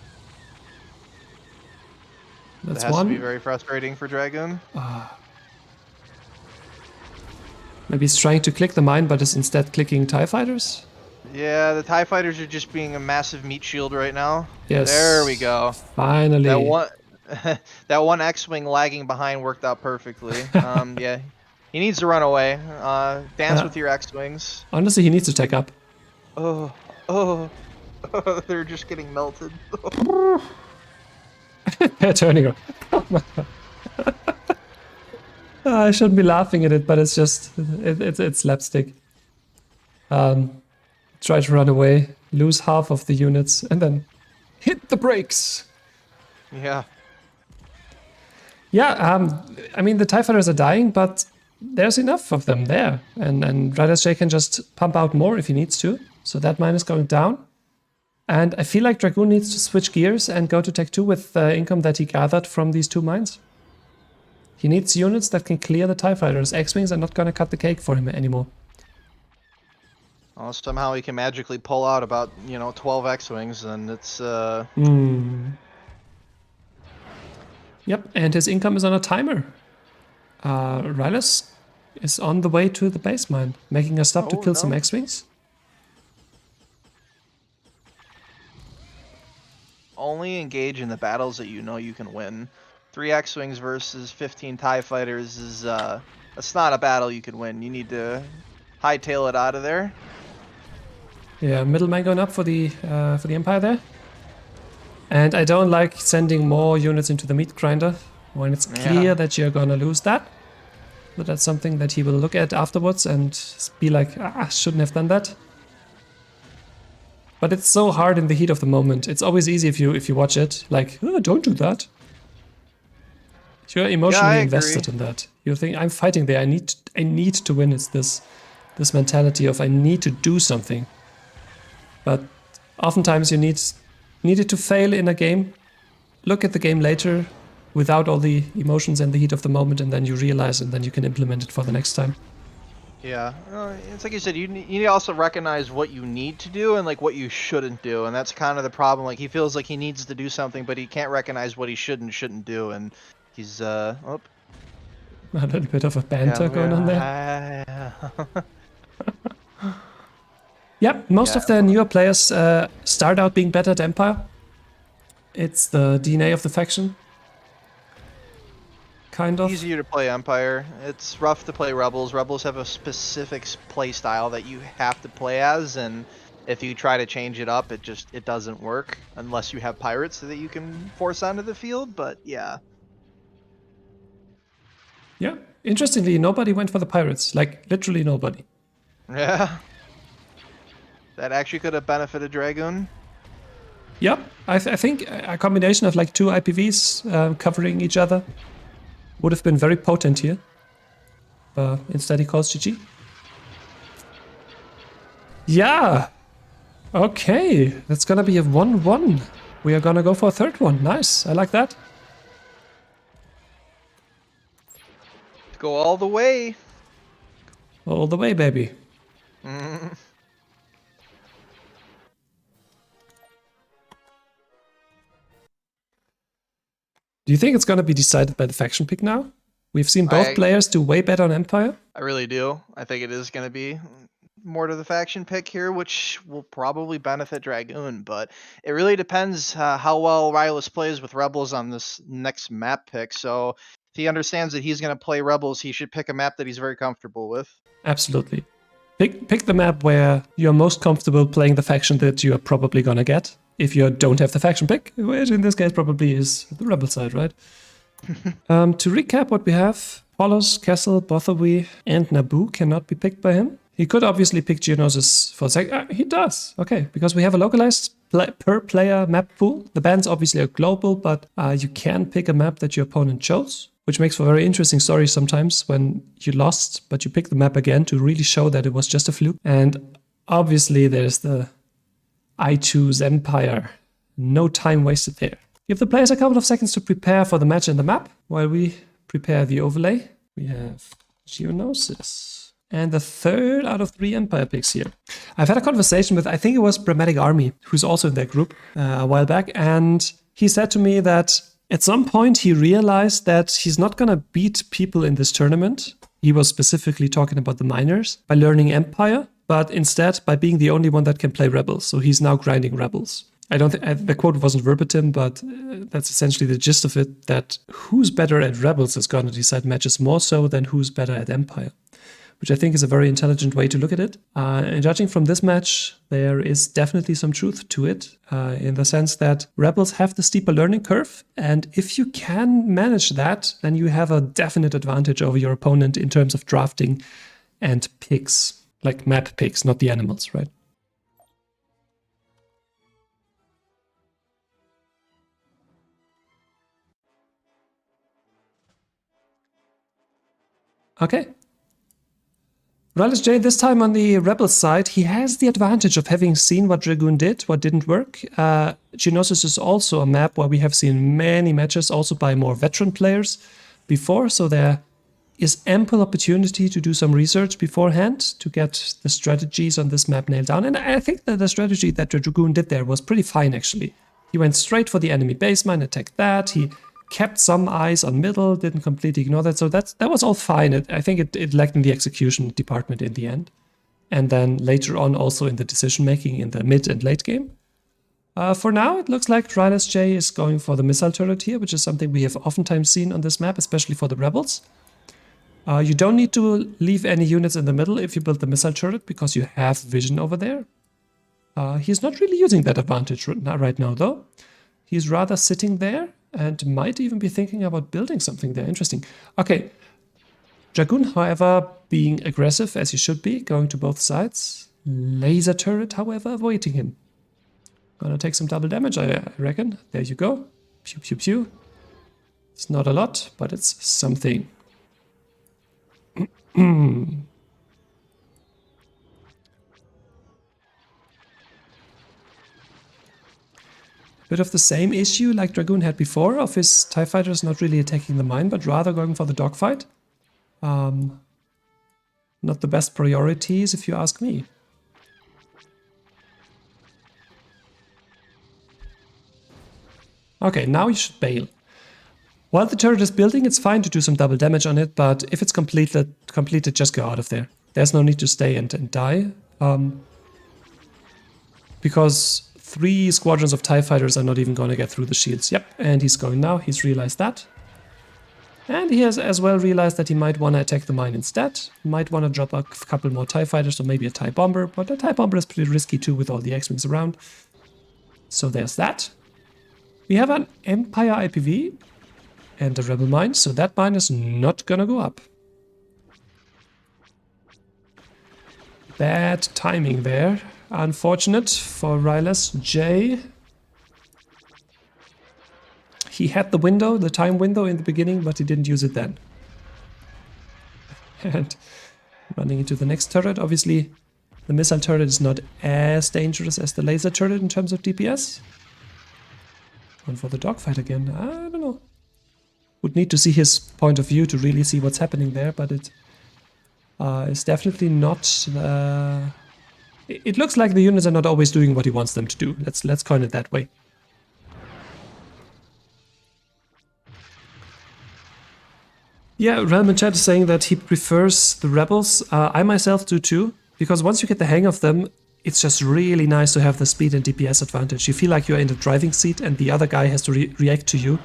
[SPEAKER 1] That's
[SPEAKER 2] That has
[SPEAKER 1] one.
[SPEAKER 2] to be very frustrating for Dragoon.
[SPEAKER 1] Maybe he's trying to click the mine, but is instead clicking TIE fighters?
[SPEAKER 2] Yeah, the TIE fighters are just being a massive meat shield right now.
[SPEAKER 1] Yes.
[SPEAKER 2] There we go.
[SPEAKER 1] Finally.
[SPEAKER 2] That one X-Wing lagging behind worked out perfectly. Yeah, he needs to run away. Dance with your X-Wings.
[SPEAKER 1] Honestly, he needs to tech up.
[SPEAKER 2] Oh, they're just getting melted.
[SPEAKER 1] They're turning around. I shouldn't be laughing at it, but it's just it's slapstick. Try to run away, lose half of the units, and then hit the brakes.
[SPEAKER 2] Yeah.
[SPEAKER 1] Yeah, I mean, the TIE fighters are dying, but there's enough of them there. And rylessj can just pump out more if he needs to. So that mine is going down. And I feel like Dragoon needs to switch gears and go to Tech 2 with the income that he gathered from these 2 mines. He needs units that can clear the TIE fighters. X-Wings are not going to cut the cake for him anymore.
[SPEAKER 2] Well, somehow he can magically pull out about, 12 X-Wings, and it's,
[SPEAKER 1] Yep, and his income is on a timer. Ryless is on the way to the base mine, making a stop to kill some X-Wings.
[SPEAKER 2] Only engage in the battles that you know you can win. 3 X-Wings versus 15 TIE fighters is, that's not a battle you can win. You need to hightail it out of there.
[SPEAKER 1] Yeah, middleman going up for the Empire there. And I don't like sending more units into the meat grinder when it's clear that you're gonna lose that. So that's something that he will look at afterwards and be like, ah, shouldn't have done that. But it's so hard in the heat of the moment. It's always easy if you watch it, like, oh, don't do that. You're emotionally invested in that. You think, I'm fighting there, I need to win. It's this mentality of I need to do something. But oftentimes you need it to fail in a game, look at the game later without all the emotions and the heat of the moment, and then you realize, and then you can implement it for the next time.
[SPEAKER 2] Yeah, it's like you said, you need to also recognize what you need to do and like what you shouldn't do, and that's kind of the problem. Like he feels like he needs to do something, but he can't recognize what he shouldn't do, and he's a
[SPEAKER 1] little bit of a banter going on there. Yeah, most of the newer players start out being better at Empire. It's the DNA of the faction. Kind of.
[SPEAKER 2] Easier to play Empire. It's rough to play Rebels. Rebels have a specific play style that you have to play as, and if you try to change it up, it doesn't work unless you have pirates that you can force onto the field, but yeah.
[SPEAKER 1] Yeah, interestingly, nobody went for the pirates. Like, literally nobody.
[SPEAKER 2] Yeah. That actually could have benefited Dragoon.
[SPEAKER 1] Yep, I think a combination of like two IPVs covering each other would have been very potent here. Instead he calls GG. Yeah! Okay, that's gonna be a 1-1. We are gonna go for a third one. Nice, I like that.
[SPEAKER 2] Go all the way.
[SPEAKER 1] All the way, baby. Do you think it's gonna be decided by the faction pick now? We've seen both players do way better on Empire.
[SPEAKER 2] I really do. I think it is gonna be more to the faction pick here, which will probably benefit Dragoon, but it really depends how well rylessj plays with Rebels on this next map pick. So if he understands that he's going to play Rebels, he should pick a map that he's very comfortable with.
[SPEAKER 1] Absolutely. Pick the map where you're most comfortable playing the faction that you are probably gonna get. If you don't have the faction pick, which in this case probably is the Rebel side, right? To recap what we have, Polos, Kessel, Bothawi, and Naboo cannot be picked by him. He could obviously pick Geonosis for a sec. He does. Okay, because we have a localized per player map pool. The bans obviously are global, but you can pick a map that your opponent chose, which makes for very interesting stories sometimes when you lost, but you pick the map again to really show that it was just a fluke. And obviously there's the I choose Empire. No time wasted there. Give the players a couple of seconds to prepare for the match in the map while we prepare the overlay. We have Geonosis. And the third out of 3 Empire picks here. I've had a conversation with, I think it was Pragmatic Army, who's also in that group a while back. And he said to me that at some point he realized that he's not going to beat people in this tournament. He was specifically talking about the minors by learning Empire, but instead by being the only one that can play Rebels. So he's now grinding Rebels. I don't think the quote wasn't verbatim, but that's essentially the gist of it, that who's better at Rebels is going to decide matches more so than who's better at Empire, which I think is a very intelligent way to look at it. And judging from this match, there is definitely some truth to it, in the sense that Rebels have the steeper learning curve, and if you can manage that, then you have a definite advantage over your opponent in terms of drafting and picks, like map picks, not the animals, right? Okay. rylessj, this time on the Rebel side, he has the advantage of having seen what Dragoon did, what didn't work. Geonosis is also a map where we have seen many matches, also by more veteran players before, so there is ample opportunity to do some research beforehand to get the strategies on this map nailed down. And I think that the strategy that Dragoon did there was pretty fine, actually. He went straight for the enemy base mine, attacked that, he kept some eyes on middle, didn't completely ignore that, so that was all fine. I think it lacked in the execution department in the end. And then later on also in the decision-making in the mid and late game. For now, it looks like rylessj is going for the missile turret here, which is something we have oftentimes seen on this map, especially for the Rebels. You don't need to leave any units in the middle if you build the missile turret, because you have vision over there. He's not really using that advantage right now, though. He's rather sitting there and might even be thinking about building something there. Interesting. Okay. Dragoon, however, being aggressive as he should be, going to both sides. Laser turret, however, avoiding him. Gonna take some double damage, I reckon. There you go. Pew, pew, pew. It's not a lot, but it's something. Bit of the same issue like Dragoon had before, of his TIE fighters not really attacking the mine, but rather going for the dogfight. Not the best priorities, if you ask me. Okay, now you should bail. While the turret is building, it's fine to do some double damage on it, but if it's completed, just go out of there. There's no need to stay and die. Because 3 squadrons of TIE fighters are not even going to get through the shields. Yep, and he's going now. He's realized that. And he has as well realized that he might want to attack the mine instead. Might want to drop a couple more TIE fighters or maybe a TIE bomber. But a TIE bomber is pretty risky too with all the X-Wings around. So there's that. We have an Empire IPV and a Rebel mine. So that mine is not going to go up. Bad timing there. Unfortunate for rylessj. He had the window, the time window in the beginning, but he didn't use it then. And running into the next turret. Obviously, the missile turret is not as dangerous as the laser turret in terms of DPS. Going for the dogfight again. I don't know. Would need to see his point of view to really see what's happening there, but it is definitely not... It looks like the units are not always doing what he wants them to do. Let's coin it that way. Yeah, Realm in chat is saying that he prefers the rebels. I myself do too, because once you get the hang of them, it's just really nice to have the speed and DPS advantage. You feel like you're in the driving seat and the other guy has to react to you.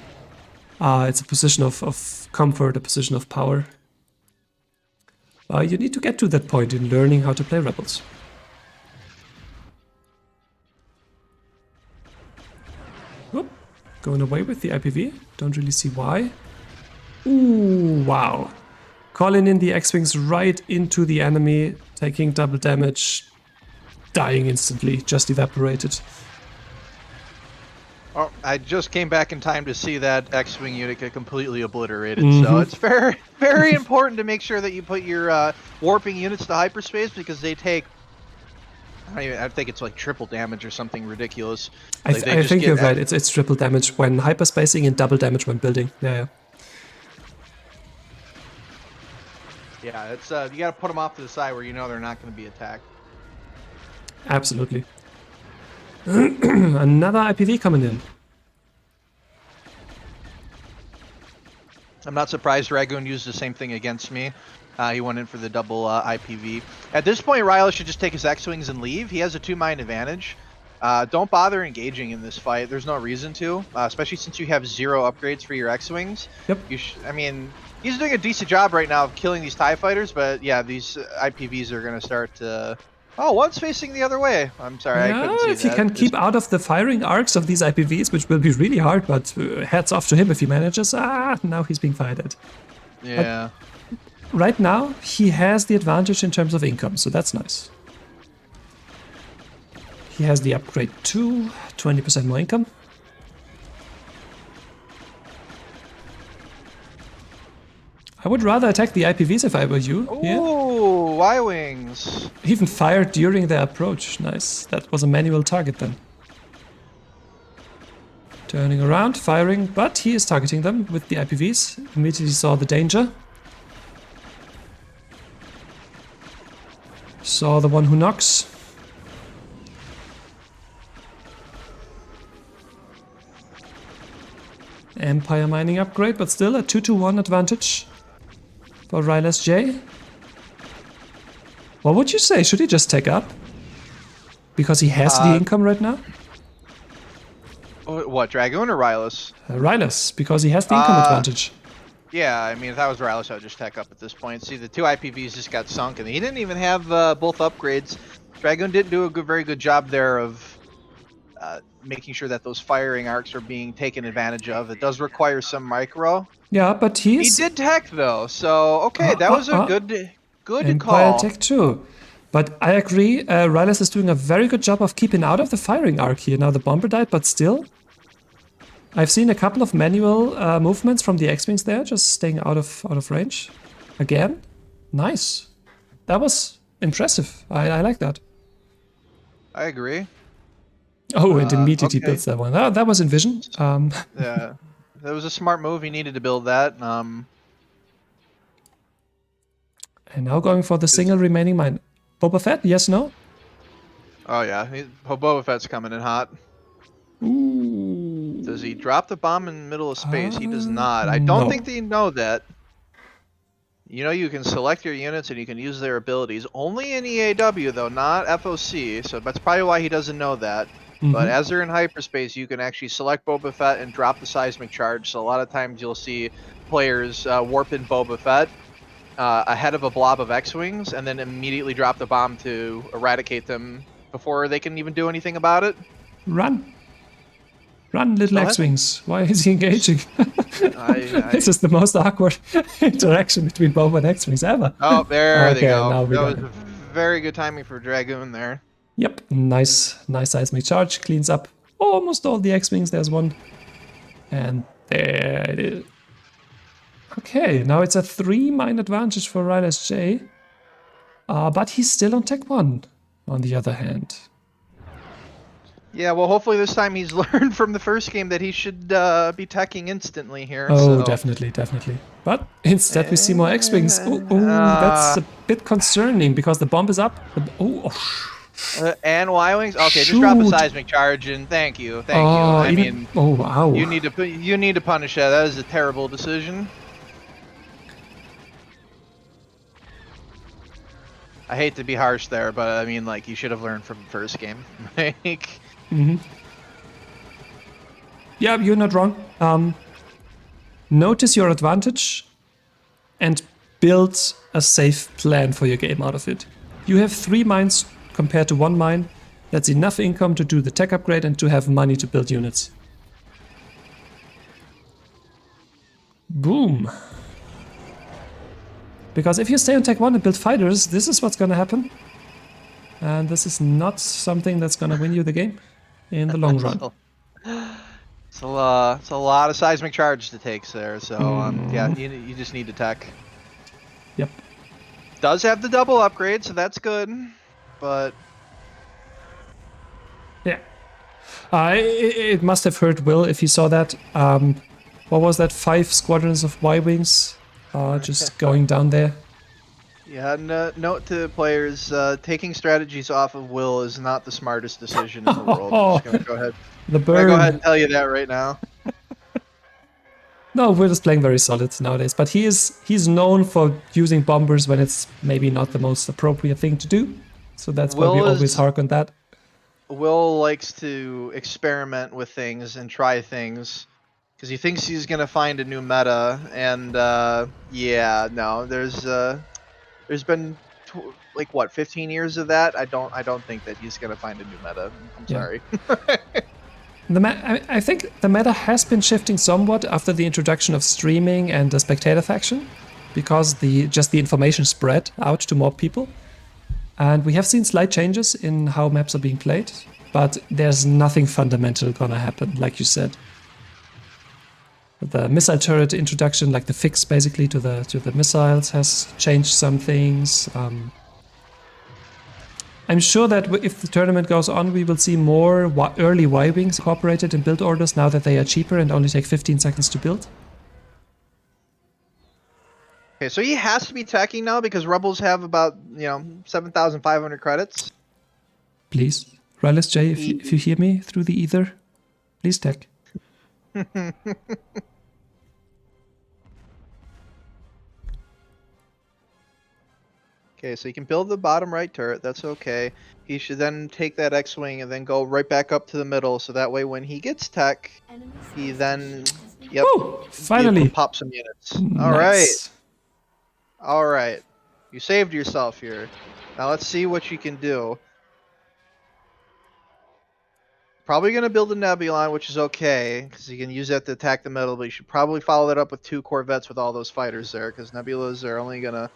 [SPEAKER 1] It's a position of comfort, a position of power. You need to get to that point in learning how to play rebels. Whoop. Going away with the IPV. Don't really see why. Ooh, wow. Calling in the X-Wings right into the enemy, taking double damage, dying instantly, just evaporated.
[SPEAKER 2] Oh, I just came back in time to see that X-Wing unit get completely obliterated, so it's very, very important to make sure that you put your warping units to hyperspace, because they take... I think it's like triple damage or something ridiculous.
[SPEAKER 1] I think you're right. It's triple damage when hyperspacing and double damage when building. Yeah.
[SPEAKER 2] Yeah, it's you got to put them off to the side where you know they're not going to be attacked.
[SPEAKER 1] Absolutely. Another IPV coming in.
[SPEAKER 2] I'm not surprised Dragoon used the same thing against me. He went in for the double IPV. At this point, Ryless should just take his X-Wings and leave. He has a 2-mine advantage. Don't bother engaging in this fight. There's no reason to, especially since you have 0 upgrades for your X-Wings.
[SPEAKER 1] Yep.
[SPEAKER 2] I mean, he's doing a decent job right now of killing these TIE fighters, but yeah, these IPVs are going to start to... Oh, one's facing the other way. I'm sorry, I couldn't see
[SPEAKER 1] if he can keep out of the firing arcs of these IPVs, which will be really hard, but hats off to him if he manages. Now he's being fired at.
[SPEAKER 2] Yeah.
[SPEAKER 1] But right now, he has the advantage in terms of income, so that's nice. He has the upgrade too, 20% more income. I would rather attack the IPVs if I were you.
[SPEAKER 2] Ooh, Y-Wings.
[SPEAKER 1] Even fired during their approach. Nice. That was a manual target then. Turning around, firing, but he is targeting them with the IPVs. Immediately saw the danger. Saw the one who knocks. Empire mining upgrade, but still a 2-1 advantage for rylessj. What would you say? Should he just take up? Because he has the income right now?
[SPEAKER 2] What, Dragoon or Ryless?
[SPEAKER 1] Ryless, because he has the income advantage.
[SPEAKER 2] Yeah, I mean, if that was Ryless, I would just tech up at this point. See, the 2 IPVs just got sunk, and he didn't even have both upgrades. Dragoon didn't do a very good job there of making sure that those firing arcs are being taken advantage of. It does require some micro.
[SPEAKER 1] Yeah, but
[SPEAKER 2] He did tech though, so okay, that was a good
[SPEAKER 1] Empire
[SPEAKER 2] call.
[SPEAKER 1] Tech too. But I agree, rylessj is doing a very good job of keeping out of the firing arc here. Now the bomber died, but still. I've seen a couple of manual movements from the X-Wings there, just staying out of range. Again, nice. That was impressive. I like that.
[SPEAKER 2] I agree.
[SPEAKER 1] Oh, and immediately
[SPEAKER 2] okay.
[SPEAKER 1] builds that one. That was in vision.
[SPEAKER 2] Yeah, that was a smart move. He needed to build that.
[SPEAKER 1] And now going for the single remaining mine. Boba Fett, yes, no?
[SPEAKER 2] Oh yeah, Boba Fett's coming in hot.
[SPEAKER 1] Ooh.
[SPEAKER 2] Does he drop the bomb in the middle of space? He does not. I don't
[SPEAKER 1] No.
[SPEAKER 2] think they know that. You know, you can select your units and you can use their abilities. Only in EAW though, not FOC. So that's probably why he doesn't know that. But as they're in hyperspace, you can actually select Boba Fett and drop the seismic charge. So a lot of times you'll see players warp in Boba Fett ahead of a blob of X-Wings and then immediately drop the bomb to eradicate them before they can even do anything about it.
[SPEAKER 1] Run. Run, little X-Wings. Why is he engaging? This is the most awkward interaction between Boba and X-Wings ever.
[SPEAKER 2] Oh, there they go.
[SPEAKER 1] Now
[SPEAKER 2] that was very good timing for Dragoon there.
[SPEAKER 1] Yep, nice seismic charge. Cleans up almost all the X-Wings. There's one. And there it is. Okay, now it's a 3-mine advantage for rylessj. But he's still on Tech 1, on the other hand.
[SPEAKER 2] Yeah, well, hopefully this time he's learned from the first game that he should be teching instantly here.
[SPEAKER 1] Oh,
[SPEAKER 2] so.
[SPEAKER 1] definitely. But instead we see more X-Wings. That's a bit concerning because the bomb is up.
[SPEAKER 2] And Y-Wings? Okay, just drop a seismic charge and thank you. I mean,
[SPEAKER 1] wow.
[SPEAKER 2] You need to punish that. That is a terrible decision. I hate to be harsh there, but I mean, like, you should have learned from the first game. Like...
[SPEAKER 1] Yeah, you're not wrong. Notice your advantage and build a safe plan for your game out of it. You have 3 mines compared to 1 mine. That's enough income to do the tech upgrade and to have money to build units. Boom. Because if you stay on Tech 1 and build fighters, this is what's gonna happen. And this is not something that's gonna win you the game in the long run.
[SPEAKER 2] It's a lot of seismic charge to take there, so yeah, you just need to tech.
[SPEAKER 1] Yep.
[SPEAKER 2] Does have the double upgrade, so that's good, but...
[SPEAKER 1] Yeah. It must have hurt Will if he saw that. What was that? 5 squadrons of Y-Wings just going down there.
[SPEAKER 2] Yeah, note to players, taking strategies off of Will is not the smartest decision in the world. I'm just gonna go ahead.
[SPEAKER 1] The burn.
[SPEAKER 2] I'm gonna go ahead and tell you that right now.
[SPEAKER 1] No, Will is playing very solid nowadays, but he's known for using bombers when it's maybe not the most appropriate thing to do. So that's why we always hark on that.
[SPEAKER 2] Will likes to experiment with things and try things because he thinks he's gonna find a new meta, and yeah, no, there's been like what 15 years of that. I don't think that he's gonna find a new meta. I'm sorry.
[SPEAKER 1] I think the meta has been shifting somewhat after the introduction of streaming and the spectator faction, because just the information spread out to more people. And we have seen slight changes in how maps are being played, but there's nothing fundamental gonna happen, like you said. The missile turret introduction, like the fix basically to the missiles, has changed some things. I'm sure that if the tournament goes on, we will see more early Y-Wings incorporated in build orders now that they are cheaper and only take 15 seconds to build.
[SPEAKER 2] Okay, so he has to be teching now because Rebels have about 7,500 credits.
[SPEAKER 1] Please, rylessj, if you hear me through the ether, please tech.
[SPEAKER 2] Okay, so you can build the bottom right turret. That's okay. He should then take that X-Wing and then go right back up to the middle, so that way when he gets tech, he then
[SPEAKER 1] finally
[SPEAKER 2] pop some units.
[SPEAKER 1] Nice.
[SPEAKER 2] All right. You saved yourself here. Now let's see what you can do. probably going to build a Nebulon, which is okay, because you can use that to attack the middle, but you should probably follow that up with 2 Corvettes with all those fighters there, because Nebulas are only going to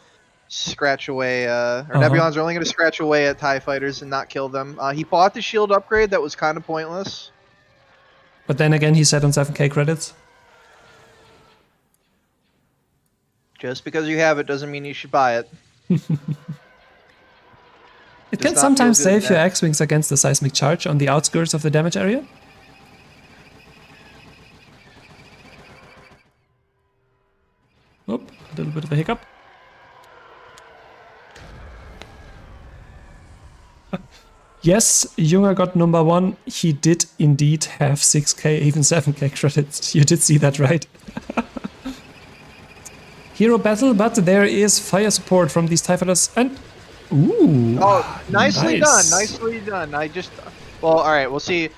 [SPEAKER 2] scratch away, Nebulons are only going to scratch away at TIE fighters and not kill them. He bought the shield upgrade that was kind of pointless.
[SPEAKER 1] But then again, he said on 7k credits.
[SPEAKER 2] Just because you have it doesn't mean you should buy it.
[SPEAKER 1] It can sometimes save your X-Wings against the seismic charge on the outskirts of the damage area. Oop, a little bit of a hiccup. Yes, Junger got number 1. He did indeed have 6k, even 7k credits. You did see that, right? Hero battle, but there is fire support from these TIE fighters and... Ooh!
[SPEAKER 2] Oh, nicely
[SPEAKER 1] nice.
[SPEAKER 2] done, nicely done. Well, alright, we'll see.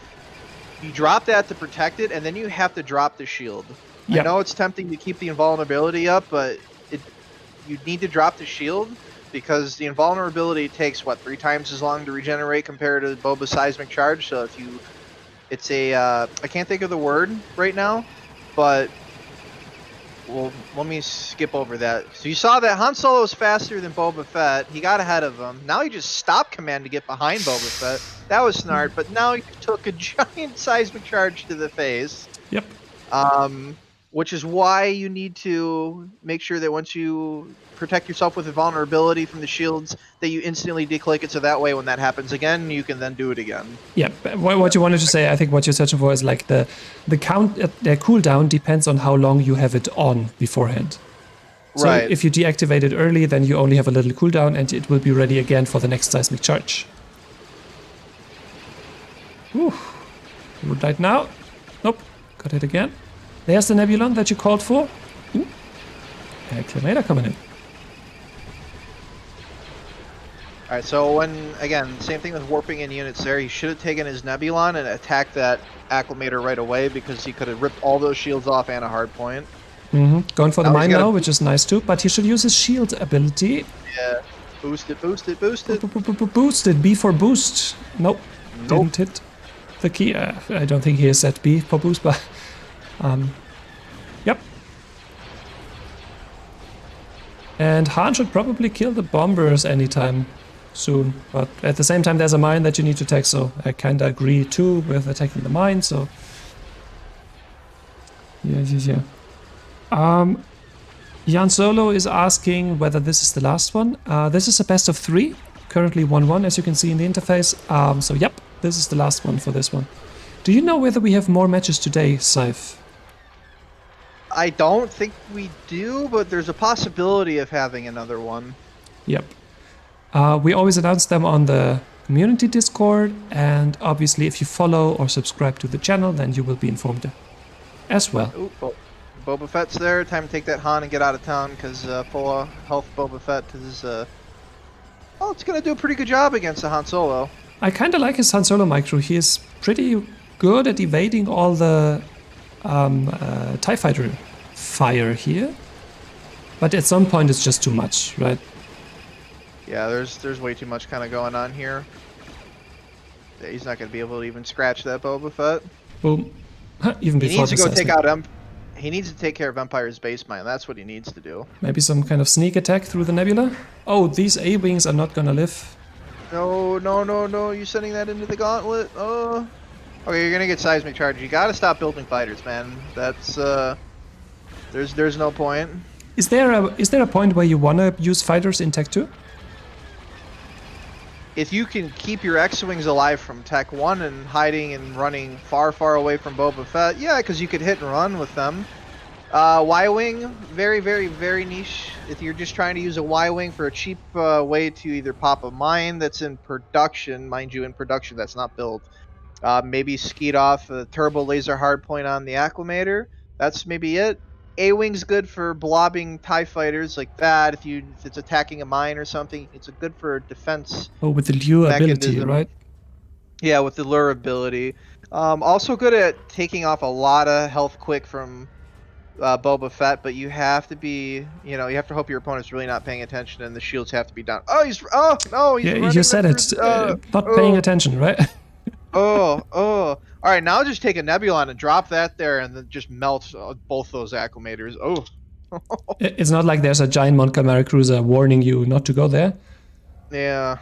[SPEAKER 2] You drop that to protect it, and then you have to drop the shield. Yep. I know it's tempting to keep the invulnerability up, but you need to drop the shield, because the invulnerability takes, what, 3 times as long to regenerate compared to Boba's seismic charge, so if you... It's a, I can't think of the word right now, but... Well, let me skip over that. So you saw that Han Solo is faster than Boba Fett. He got ahead of him. Now he just stopped command to get behind Boba Fett. That was smart, but now he took a giant seismic charge to the face.
[SPEAKER 1] Yep.
[SPEAKER 2] Which is why you need to make sure that once you protect yourself with invulnerability from the shields, that you instantly declick it, so that way when that happens again, you can then do it again.
[SPEAKER 1] Yeah, what you wanted to say, I think what you're searching for is like the cooldown depends on how long you have it on beforehand. So
[SPEAKER 2] right.
[SPEAKER 1] If you deactivate it early, then you only have a little cooldown and it will be ready again for the next seismic charge. Whew. Would light now. Nope, got hit again. There's the Nebulon that you called for. Ooh. Acclamator coming in.
[SPEAKER 2] Alright, so again, same thing with warping in units there. He should have taken his Nebulon and attacked that Acclamator right away, because he could have ripped all those shields off and a hard point.
[SPEAKER 1] Going for the mine now, which is nice too, but he should use his shield ability.
[SPEAKER 2] Yeah, boost it, boost it, boost it.
[SPEAKER 1] Boost it, B for boost. Nope, didn't hit the key. I don't think he is at B for boost, but... Yep. And Han should probably kill the bombers anytime soon, but at the same time there's a mine that you need to take, so I kinda agree too with attacking the mine, so... Yeah. Jan Solo is asking whether this is the last one. This is a best of 3, currently 1-1 as you can see in the interface, so yep, this is the last one for this one. Do you know whether we have more matches today, Saif?
[SPEAKER 2] I don't think we do, but there's a possibility of having another one.
[SPEAKER 1] Yep. We always announce them on the community Discord, and obviously if you follow or subscribe to the channel, then you will be informed as well.
[SPEAKER 2] Ooh, Boba Fett's there. Time to take that Han and get out of town, because full health Boba Fett is... well, it's going to do a pretty good job against the Han Solo.
[SPEAKER 1] I kind of like his Han Solo micro. He is pretty good at evading all the TIE fighter fire here, but at some point it's just too much, right?
[SPEAKER 2] Yeah, there's way too much kind of going on here. Yeah, he's not going to be able to even scratch that Boba Fett.
[SPEAKER 1] Boom. Even before
[SPEAKER 2] he needs to go take out he needs to take care of Empire's base mine. That's what he needs to do.
[SPEAKER 1] Maybe some kind of sneak attack through the nebula. Oh, these A-wings are not gonna live.
[SPEAKER 2] No, you're sending that into the gauntlet. Oh. Okay, you're gonna get seismic charge. You gotta stop building fighters, man. That's there's no point.
[SPEAKER 1] Is there a point where you wanna use fighters in Tech 2?
[SPEAKER 2] If you can keep your X-Wings alive from Tech 1 and hiding and running far away from Boba Fett, yeah, because you could hit and run with them. Y-Wing, very niche. If you're just trying to use a Y-Wing for a cheap way to either pop a mine that's in production, mind you, in production that's not built, maybe skeet off a turbo laser hardpoint on the Acclamator. That's maybe it. A-Wing's good for blobbing TIE fighters like that. If it's attacking a mine or something, it's good for defense.
[SPEAKER 1] Oh, with the lure ability, right?
[SPEAKER 2] Yeah, with the lure ability. Also good at taking off a lot of health quick from Boba Fett, but you have to be, you have to hope your opponent's really not paying attention, and the shields have to be down. Oh, he's
[SPEAKER 1] yeah, you said it. Not paying attention, right?
[SPEAKER 2] Oh, oh. All right, now just take a Nebulon and drop that there, and then just melt both those acclimators. Oh.
[SPEAKER 1] It's not like there's a giant Montgomery cruiser warning you not to go there.
[SPEAKER 2] Yeah.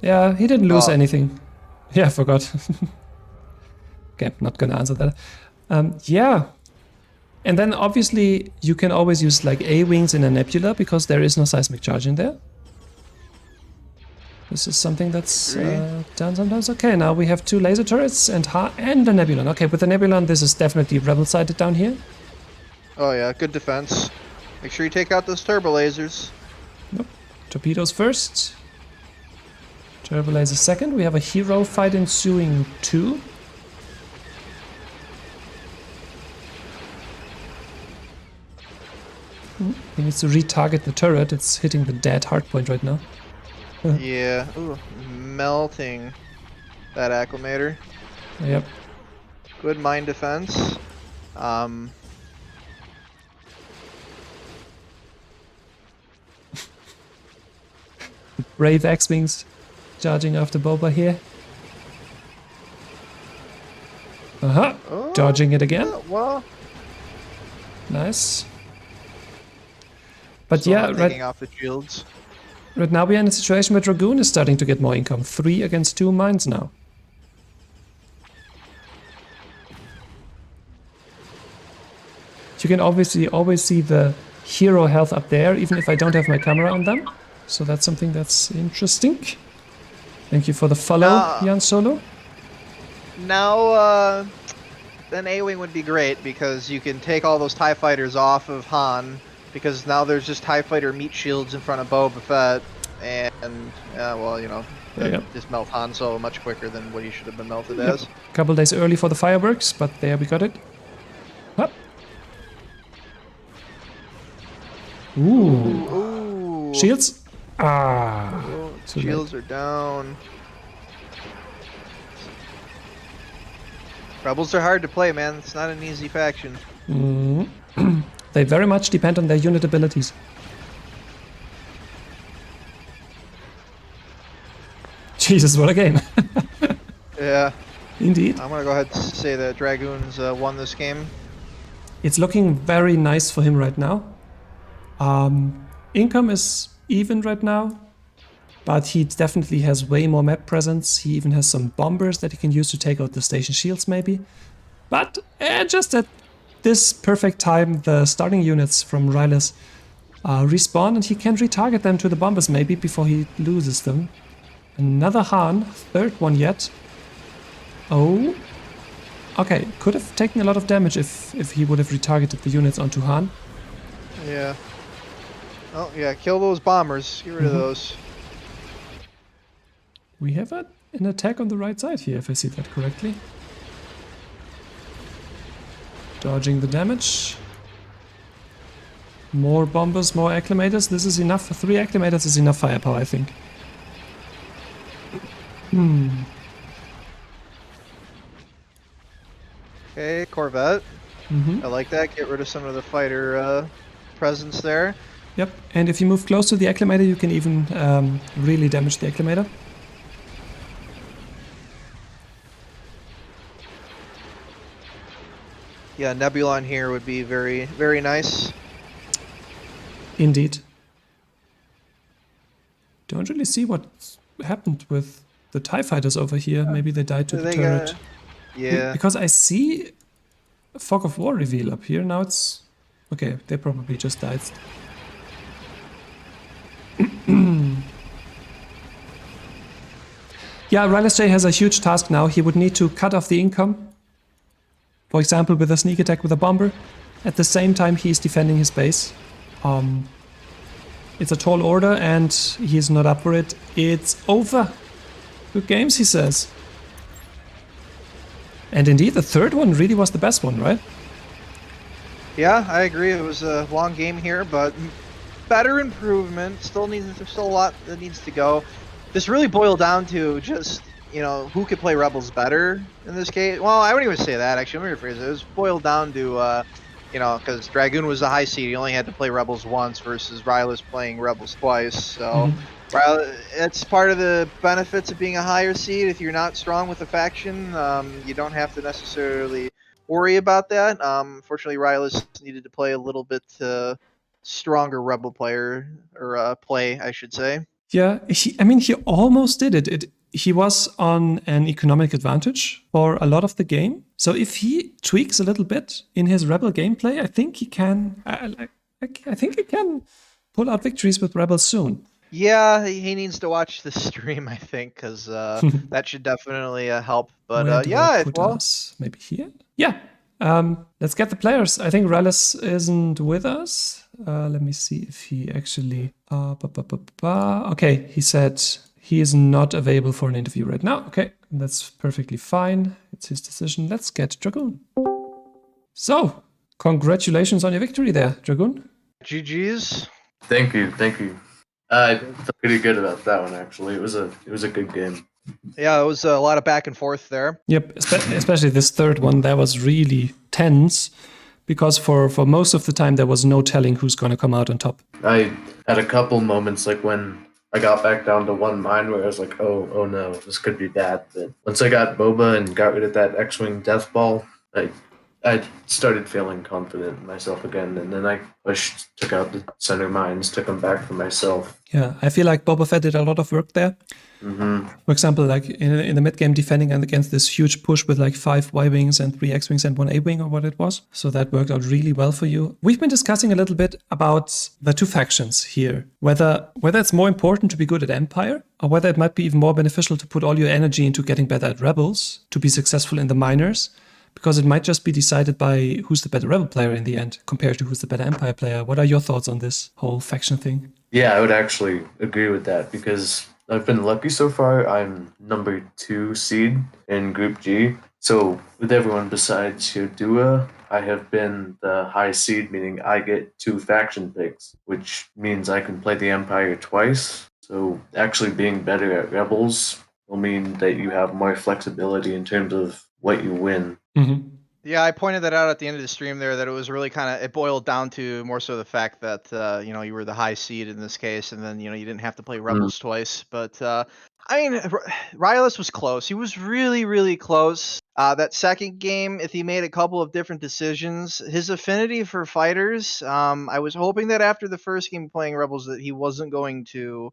[SPEAKER 1] Yeah, he didn't lose
[SPEAKER 2] Well,
[SPEAKER 1] anything. Yeah, I forgot. Okay, not gonna answer that. Yeah. And then obviously you can always use like A-wings in a nebula because there is no seismic charge in there. This is something that's done sometimes. Okay, now we have 2 laser turrets and a Nebulon. Okay, with the Nebulon, this is definitely rebel-sided down here.
[SPEAKER 2] oh yeah, good defense. Make sure you take out those turbo lasers.
[SPEAKER 1] Nope. Torpedoes first. Turbo laser second. We have a hero fight ensuing too. He needs to retarget the turret. It's hitting the dead hardpoint right now.
[SPEAKER 2] Yeah. Ooh, melting that acclimator.
[SPEAKER 1] Yep.
[SPEAKER 2] Good mine defense.
[SPEAKER 1] Brave X-Wings charging after Boba here.
[SPEAKER 2] Oh,
[SPEAKER 1] Dodging it again.
[SPEAKER 2] well,
[SPEAKER 1] Nice. But
[SPEAKER 2] still
[SPEAKER 1] yeah,
[SPEAKER 2] not taking off the shields.
[SPEAKER 1] right now we are in a situation where Dragoon is starting to get more income. 3 against 2 mines now. You can obviously always see the hero health up there, even if I don't have my camera on them. So that's something that's interesting. Thank you for the follow, Jan Solo.
[SPEAKER 2] Now, an A-Wing would be great because you can take all those TIE fighters off of Han, because now there's just TIE fighter meat shields in front of Boba Fett, and, well, you know, just melt Han Solo much quicker than what he should have been melted as.
[SPEAKER 1] A couple days early for the fireworks, but there we got it. Hup. Ooh. Shields? Ah.
[SPEAKER 2] Oh, shields are down. Rebels are hard to play, man. It's not an easy faction.
[SPEAKER 1] They very much depend on their unit abilities. Jesus, what a game.
[SPEAKER 2] Yeah.
[SPEAKER 1] Indeed.
[SPEAKER 2] I'm gonna go ahead and say that Dragoons won this game.
[SPEAKER 1] It's looking very nice for him right now. Income is even right now, but he definitely has way more map presence. He even has some bombers that he can use to take out the station shields maybe. But just at this perfect time, the starting units from rylessj respawn and he can retarget them to the bombers maybe before he loses them. Another Han, 3rd one yet. Oh. Okay, could have taken a lot of damage if he would have retargeted the units onto Han.
[SPEAKER 2] Yeah. Oh, yeah, kill those bombers. Get rid of those.
[SPEAKER 1] We have an attack on the right side here, if I see that correctly. Dodging the damage. More bombers, more acclimators. This is enough. 3 acclimators is enough firepower, I think.
[SPEAKER 2] Okay, Corvette. I like that. Get rid of some of the fighter presence there.
[SPEAKER 1] Yep, and if you move close to the acclimator, you can even really damage the acclimator.
[SPEAKER 2] Yeah, Nebulon here would be very, very nice.
[SPEAKER 1] Indeed. Don't really see what happened with the TIE fighters over here. Maybe they died to the turret.
[SPEAKER 2] Yeah.
[SPEAKER 1] Because I see a Fog of War reveal up here. Now it's... Okay, they probably just died. Yeah, rylessj has a huge task now. He would need to cut off the income. For example, with a sneak attack with a bomber. At the same time, he's defending his base. It's a tall order and he's not up for it. It's over. Good games, he says. And indeed, the 3rd one really was the best one, right?
[SPEAKER 2] Yeah, I agree. It was a long game here, but better improvement. There's still a lot that needs to go. This really boiled down to just, you know, who could play Rebels better in this case. Well, I wouldn't even say that, actually. Let me rephrase it. It was boiled down to, you know, because Dragoon was the high seed. He only had to play Rebels once versus rylessj playing Rebels twice. So Well, it's part of the benefits of being a higher seed. If you're not strong with a faction, you don't have to necessarily worry about that. Fortunately, Ryless needed to play a little bit stronger rebel player or play, I should say.
[SPEAKER 1] Yeah, he almost did it. He was on an economic advantage for a lot of the game. So if he tweaks a little bit in his rebel gameplay, I think he can. I think he can pull out victories with rebels soon.
[SPEAKER 2] Yeah, he needs to watch the stream, I think, because that should definitely help. But
[SPEAKER 1] Where do I
[SPEAKER 2] yeah,
[SPEAKER 1] put
[SPEAKER 2] well,
[SPEAKER 1] us? Maybe here? Yeah. Let's get the players. I think Ryless isn't with us. Let me see if he actually. Okay, he said he is not available for an interview right now. Okay, that's perfectly fine. It's his decision. Let's get Dragoon. So, congratulations on your victory there, Dragoon.
[SPEAKER 2] GG's.
[SPEAKER 3] Thank you. I feel pretty good about that one actually. It was a good game.
[SPEAKER 2] Yeah, it was a lot of back and forth there.
[SPEAKER 1] Yep, especially this third one, that was really tense because for most of the time there was no telling who's going to come out on top.
[SPEAKER 3] I had a couple moments like when I got back down to one mine where I was like, oh no, this could be bad. But once I got Boba and got rid of that X-Wing death ball, I started feeling confident in myself again, and then I took out the center mines, took them back for myself.
[SPEAKER 1] Yeah, I feel like Boba Fett did a lot of work there.
[SPEAKER 3] Mm-hmm.
[SPEAKER 1] For example, like in the mid game, defending against this huge push with like 5 Y-wings and 3 X-wings and 1 A-wing or what it was. So that worked out really well for you. We've been discussing a little bit about the two factions here, whether it's more important to be good at Empire or whether it might be even more beneficial to put all your energy into getting better at Rebels to be successful in the minors. Because it might just be decided by who's the better Rebel player in the end compared to who's the better Empire player. What are your thoughts on this whole faction thing?
[SPEAKER 3] Yeah, I would actually agree with that because I've been lucky so far. I'm number 2 seed in Group G. So with everyone besides Yodua, I have been the high seed, meaning I get 2 faction picks, which means I can play the Empire twice. So actually being better at Rebels will mean that you have more flexibility in terms of what you win.
[SPEAKER 1] Mm-hmm.
[SPEAKER 2] Yeah, I pointed that out at the end of the stream there, that it was really it boiled down to more so the fact that, you were the high seed in this case, and then, you didn't have to play Rebels twice. But, I mean, Ryless was close. He was really, really close. That second game, if he made a couple of different decisions, his affinity for fighters, I was hoping that after the first game playing Rebels that he wasn't going to,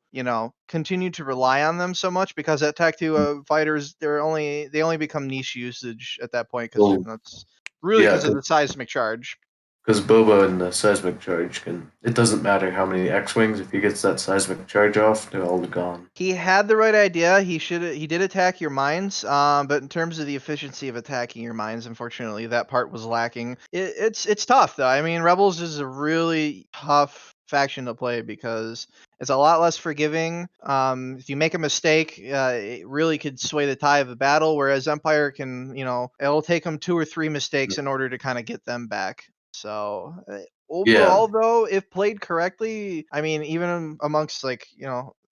[SPEAKER 2] continue to rely on them so much, because at Tech 2 fighters, they only become niche usage at that point, because that's really because of the seismic charge.
[SPEAKER 3] Because Boba and the seismic charge it doesn't matter how many X-Wings, if he gets that seismic charge off, they're all gone.
[SPEAKER 2] He had the right idea. He did attack your mines, but in terms of the efficiency of attacking your mines, unfortunately, that part was lacking. It's tough though. I mean, Rebels is a really tough faction to play because it's a lot less forgiving. If you make a mistake, it really could sway the tide of the battle. Whereas Empire can, it'll take them 2 or 3 mistakes in order to kind of get them back. So overall, though, if played correctly, I mean, even amongst the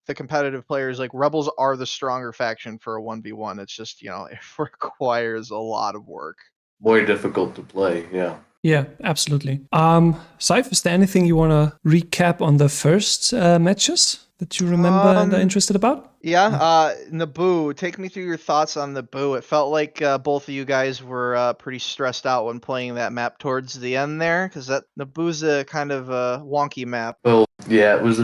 [SPEAKER 2] competitive players, like Rebels are the stronger faction for a 1v1. It's just, it requires a lot of work.
[SPEAKER 3] More difficult to play, yeah.
[SPEAKER 1] Yeah, absolutely. Saif, is there anything you want to recap on the first matches that you remember and are interested about?
[SPEAKER 2] Yeah, Naboo, take me through your thoughts on Naboo. It felt like both of you guys were pretty stressed out when playing that map towards the end there, because that Naboo's a kind of a wonky map.
[SPEAKER 3] Well, yeah, it was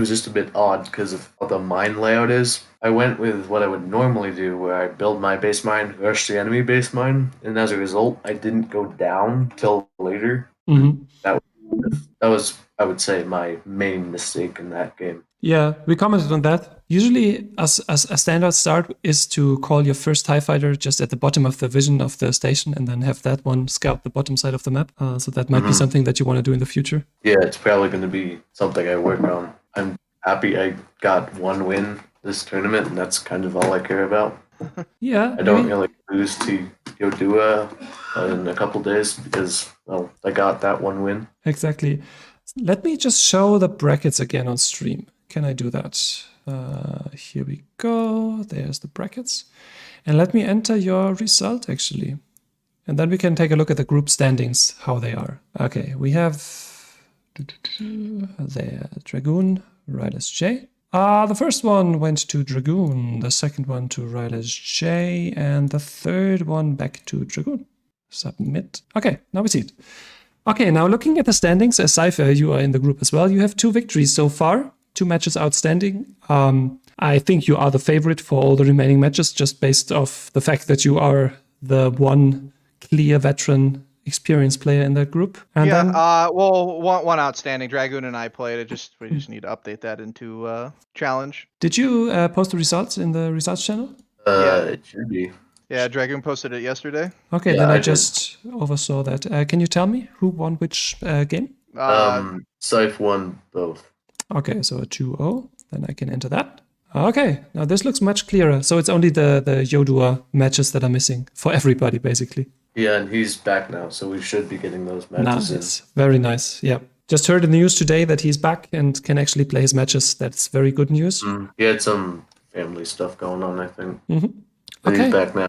[SPEAKER 3] just a bit odd because of how the mine layout is. I went with what I would normally do, where I build my base mine, rush the enemy base mine, and as a result, I didn't go down till later.
[SPEAKER 1] Mm-hmm.
[SPEAKER 3] That was, I would say, my main mistake in that game.
[SPEAKER 1] Yeah, we commented on that. Usually, as a standard start is to call your first TIE fighter just at the bottom of the vision of the station and then have that one scout the bottom side of the map. So that might be something that you want to do in the future.
[SPEAKER 3] Yeah, it's probably going to be something I work on. I'm happy I got 1 win this tournament, and that's kind of all I care about.
[SPEAKER 1] Yeah.
[SPEAKER 3] I don't really lose to Yodua in a couple days because, well, I got that 1 win.
[SPEAKER 1] Exactly. Let me just show the brackets again on stream. Can I do that? Here we go. There's the brackets. And let me enter your result, actually. And then we can take a look at the group standings, how they are. Okay, we have there Dragoon, rylessj. The first one went to Dragoon, the second one to rylessj, and the third one back to Dragoon. Submit. Okay, now we see it. Okay, now looking at the standings, as Cypher, you are in the group as well. You have 2 victories so far, 2 matches outstanding. I think you are the favorite for all the remaining matches, just based off the fact that you are the one clear veteran experienced player in that group. And
[SPEAKER 2] yeah,
[SPEAKER 1] then,
[SPEAKER 2] well, one outstanding. Dragoon and I played it. We just need to update that into challenge.
[SPEAKER 1] did you post the results in the results channel?
[SPEAKER 2] Yeah.
[SPEAKER 3] It should be.
[SPEAKER 2] Yeah, Dragoon posted it yesterday.
[SPEAKER 1] Okay,
[SPEAKER 3] Yeah,
[SPEAKER 1] then I
[SPEAKER 3] I did.
[SPEAKER 1] just oversaw that. Can you tell me who won which game?
[SPEAKER 3] Scythe won both.
[SPEAKER 1] Okay, so a 2-0. Then I can enter that. Okay, now this looks much clearer. So it's only the Yodua matches that are missing for everybody, basically.
[SPEAKER 3] Yeah, and he's back now, so we should be getting those matches
[SPEAKER 1] Nice, very nice. Yeah, just heard in the news today that he's back and can actually play his matches. That's very good news.
[SPEAKER 3] in. He had some family stuff going on, I think.
[SPEAKER 1] Mhm.
[SPEAKER 3] But
[SPEAKER 1] Okay.
[SPEAKER 3] he's back now.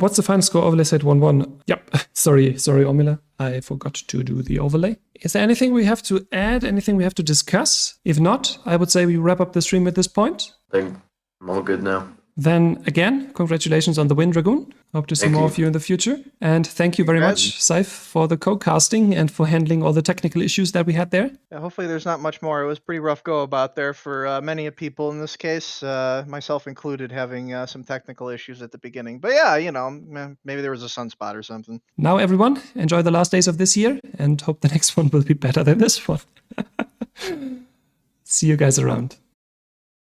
[SPEAKER 1] What's the final score? Overlay said 1-1. Yep. Sorry, Omila. I forgot to do the overlay. Is there anything we have to add? Anything we have to discuss? If not, I would say we wrap up the stream at this point.
[SPEAKER 3] I think I'm all good now.
[SPEAKER 1] Then again, congratulations on the win, Dragoon. Hope to see
[SPEAKER 3] Thank
[SPEAKER 1] more
[SPEAKER 3] you.
[SPEAKER 1] of you in the future. And thank you very much, Saif, for the co-casting and for handling all the technical issues that we had there.
[SPEAKER 2] Yeah, hopefully there's not much more. It was pretty rough go about there for many people in this case, myself included, having some technical issues at the beginning. But yeah, maybe there was a sunspot or something.
[SPEAKER 1] Now, everyone, enjoy the last days of this year and hope the next one will be better than this one. See you guys around.